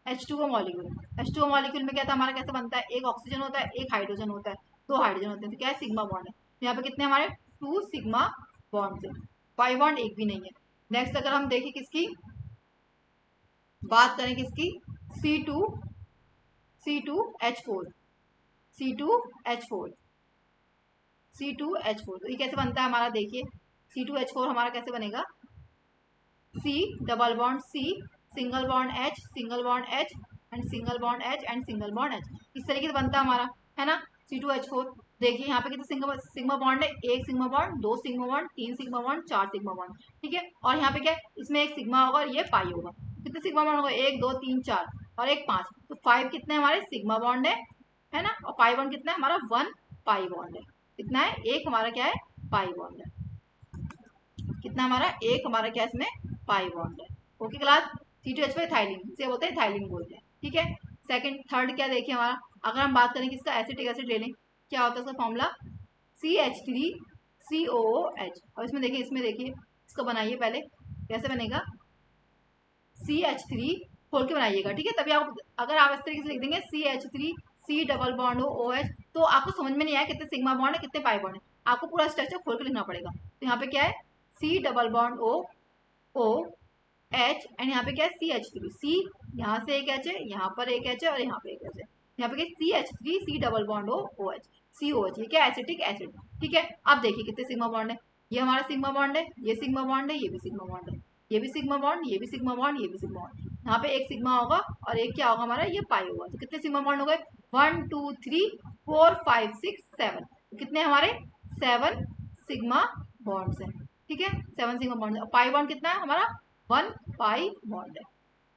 H2O मॉलिक्यूल। H2O मॉलिक्यूल में क्या था हमारा, कैसे बनता है, एक ऑक्सीजन होता है, एक हाइड्रोजन होता है, दो हाइड्रोजन होते हैं, तो क्या है, सिग्मा बॉन्ड है। यहाँ पे कितने हमारे, 2 सिग्मा बॉन्ड है, पाई बॉन्ड एक भी नहीं है। नेक्स्ट अगर हम देखें किसकी बात करें, किसकी, C2 C2H4 C2H4 C2H4, तो ये कैसे बनता है हमारा, देखिए C2H4 हमारा कैसे बनेगा, C double bond C single bond H single bond H and single bond H and single bond H, इस तरीके से बनता है हमारा, है ना, C2H4। देखिए यहाँ पे कितने सिग्मा बॉन्ड है, एक सिग्मा बॉन्ड, दो सिग्मा बॉन्ड, तीन सिग्मा बॉन्ड, चार सिग्मा बॉन्ड। ठीक है, और यहाँ पे क्या है, इसमें एक सिग्मा होगा और ये पाई होगा। कितने सिग्मा बॉन्ड होगा, एक दो तीन चार और एक पांच, तो 5 कितने हमारे सिग्मा बॉन्ड है ना, और पाई बॉन्ड कितना है हमारा, 1 पाई बॉन्ड है। कितना है, एक हमारा क्या है, पाई बॉन्ड है। कितना हमारा, एक हमारा क्या, इसमें पाई बॉन्ड है। ओके क्लास, C2H4 इथाइलिन से बोलते हैं, इथाइलिन बोलते हैं। ठीक है, सेकंड थर्ड क्या देखिए हमारा, अगर हम बात करें किसका, एसिटिक एसिड ले लें, क्या होता है इसका फॉर्मूला, CH3COOH। और इसमें देखिए, इसको बनाइए पहले, कैसे बनेगा, CH3 खोल के बनाइएगा। ठीक है, तभी आप, अगर आप इस तरीके से लिख देंगे CH3 C double bond OH, तो आपको समझ में नहीं आया कितने सिग्मा बॉन्ड है कितने पाई बॉन्ड है, आपको पूरा स्ट्रक्चर खोल के लिखना पड़ेगा। तो यहाँ पे क्या है, C double bond OH and यहाँ पे क्या है, CH3 C, यहाँ से एक H है, यहाँ पर एक H है और यहाँ पे एक H है, यहाँ पे क्या, CH3 C double bond OH COH, ये क्या, एसिटिक एसिड। ठीक है, अब देखिए कितने सिग्मा बॉन्ड है, ये हमारा सिग्मा बॉन्ड है, ये सिग्मा बॉन्ड है, ये भी सिग्मा बॉन्ड है, ये भी सिग्मा बॉन्ड, ये भी सिग्मा बॉन्ड, ये भी सिग्मा बॉन्ड। यहाँ पे एक सिग्मा होगा और एक क्या होगा हमारा, ये पाई होगा। तो कितने सिग्मा बॉन्ड हो गए, 1 2 3 4 5 6 7, कितने हमारे, 7 सिग्मा बॉन्ड्स हैं। ठीक है, 7 सिग्मा बॉन्ड, पाई बॉन्ड कितना है हमारा, 1 पाई बॉन्ड है।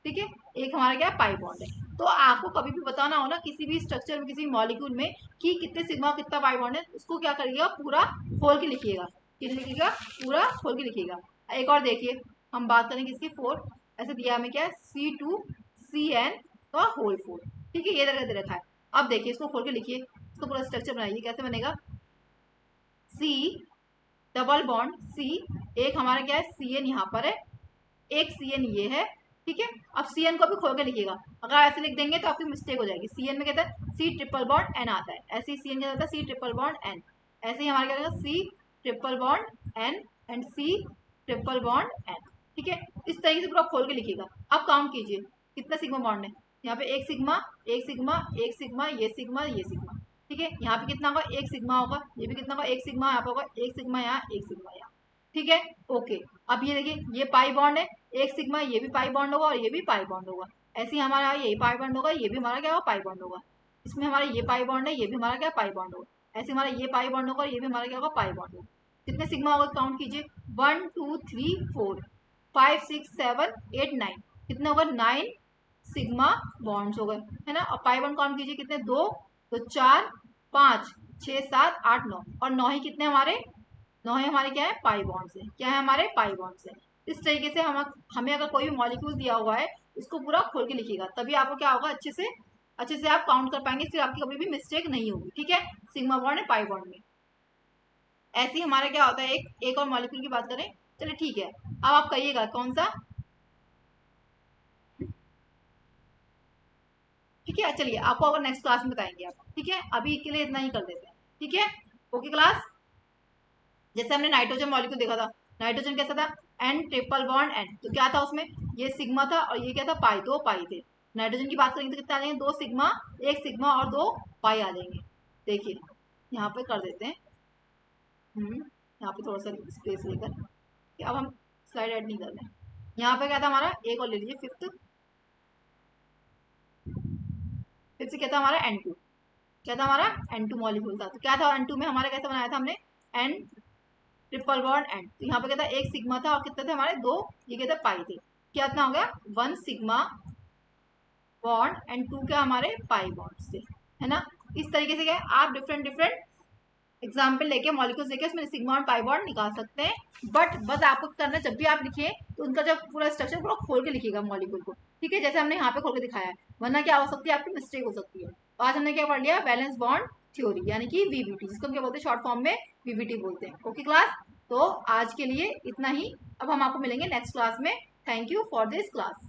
ठीक है, एक हमारा क्या, पाई बॉन्ड है। तो आपको कभी भी बताना हो ना किसी भी स्ट्रक्चर में, किसी मॉलिक्यूल में, कि कितने सिग्मा कितना पाई बॉन्ड है, उसको क्या करिएगा, पूरा खोल के लिखिएगा। किस लिखिएगा, पूरा खोल के लिखिएगा। एक और देखिए, हम बात करें किसकी, 4, ऐसे दिया हमें क्या है, C2CN का होल 4। ठीक है, ये तरह दे रखा है। अब देखिए इसको खोल के लिखिए, इसको पूरा स्ट्रक्चर बनाइए, कैसे बनेगा, C डबल बॉन्ड C, एक हमारा क्या है, CN यहाँ पर है, एक CN ये है। ठीक है, अब CN को भी खोल के लिखिएगा, अगर ऐसे लिख देंगे तो आपकी मिस्टेक हो जाएगी। CN में कहता है C ट्रिपल बॉन्ड N आता है, ऐसे ही CN क्या होता है, C ट्रिपल बॉन्ड N, ऐसे ही हमारा क्या होगा, C triple bond N and C triple bond N। ठीक है, इस तरीके से पूरा खोल के लिखिएगा। अब काउंट कीजिए कितना सिग्मा बॉन्ड है, यहाँ पे एक सिग्मा एक सिग्मा एक सिग्मा, ये सिग्मा ये सिग्मा। ठीक है, यहाँ पे कितना होगा, एक सिग्मा होगा, ये भी कितना होगा, एक सिग्मा, यहाँ पे होगा एक सिग्मा, यहाँ एक सिग्मा यहाँ। ठीक है, ओके। अब ये देखिए, ये पाई बॉन्ड है, एक सिग्मा, ये भी पाई बॉन्ड होगा और ये भी पाई बॉन्ड होगा। ऐसे ही हमारा यही पाई बॉन्ड होगा, ये भी हमारा क्या होगा, पाई बॉन्ड होगा। इसमें हमारा ये पाई बॉन्ड है, ये भी हमारा क्या, पाई बॉन्ड होगा। ऐसे हमारा ये पाई बॉन्ड होगा और ये भी हमारा क्या होगा, पाई बॉन्ड होगा। कितने सिग्मा होगा, काउंट कीजिए, 1 2 3 4 5 6 7 8 9, कितने होगा, 9 सिग्मा बॉन्ड्स हो गए, है ना। और पाई बॉन्ड काउंट कीजिए, कितने, 2, तो 4 5 6 7 8 9, और 9 ही कितने हमारे, 9 ही हमारे क्या है, पाई बॉन्ड से, क्या है हमारे, पाई बॉन्ड से। इस तरीके से हमें अगर कोई भी मॉलिक्यूल दिया हुआ है, उसको पूरा खोल के लिखिएगा, तभी आपको क्या होगा, अच्छे से आप काउंट कर पाएंगे, फिर आपकी कभी भी मिस्टेक नहीं होगी। ठीक है, सिग्मा बॉन्ड है पाई बॉन्ड में। ऐसे ही हमारा क्या होता है, एक और मॉलिक्यूल की बात करें, चलिए ठीक है, अब आप कहिएगा कौन सा, ठीक है, चलिए आपको अगर नेक्स्ट क्लास में बताएंगे आप, ठीक है, अभी के लिए इतना ही कर देते हैं, ठीक है। ओके क्लास, जैसे हमने नाइट्रोजन मॉलिक्यूल देखा था, नाइट्रोजन कैसा था, एन ट्रिपल बॉन्ड एन, तो क्या था उसमें, ये सिग्मा था और ये क्या था, पाई, दो पाई थे। नाइट्रोजन की बात करेंगे तो कितना आ जाएंगे, दो सिग्मा, एक सिग्मा और दो पाई आ जाएंगे। देखिए यहाँ पे कर देते हैं, यहाँ पे थोड़ा सा स्पेस लेकर कि अब हम स्लाइड ऐड नहीं कर रहे हैं। यहाँ पे क्या था हमारा, एक और ले लीजिए, फिफ्थ, फिफ्थ क्या था हमारा, N2, क्या था हमारा, N2 मॉलिक्यूल था। तो क्या था N2 में हमारा, कैसे बनाया था हमने, N ट्रिपल बॉन्ड एंड, तो यहाँ पे क्या था, एक सिग्मा था और कितने थे हमारे, दो, ये क्या था, पाई थे। क्या इतना हो गया, one sigma bond and two क्या हमारे पाई बॉन्ड से, है ना। इस तरीके से क्या है, आप डिफरेंट डिफरेंट एग्जाम्पल लेके, मॉलिक्यूल्स लेके उसमें सिग्मा और पाई बॉन्ड निकाल सकते हैं। बट बस आपको करना, जब भी आप लिखिए तो उनका जब पूरा स्ट्रक्चर पूरा खोल के लिखिएगा मॉलिक्यूल को, ठीक है, जैसे हमने यहाँ पे खोल के दिखाया है, वरना क्या हो सकती है, आपकी मिस्टेक हो सकती है। तो आज हमने क्या पढ़ लिया, बैलेंस बॉन्ड थ्योरी, यानी कि वीबीटी, जिसको हम क्या बोलते हैं, शॉर्ट फॉर्म में वीबीटी बोलते हैं। ओके क्लास, तो आज के लिए इतना ही, अब हम आपको मिलेंगे नेक्स्ट क्लास में। Thank you for this class.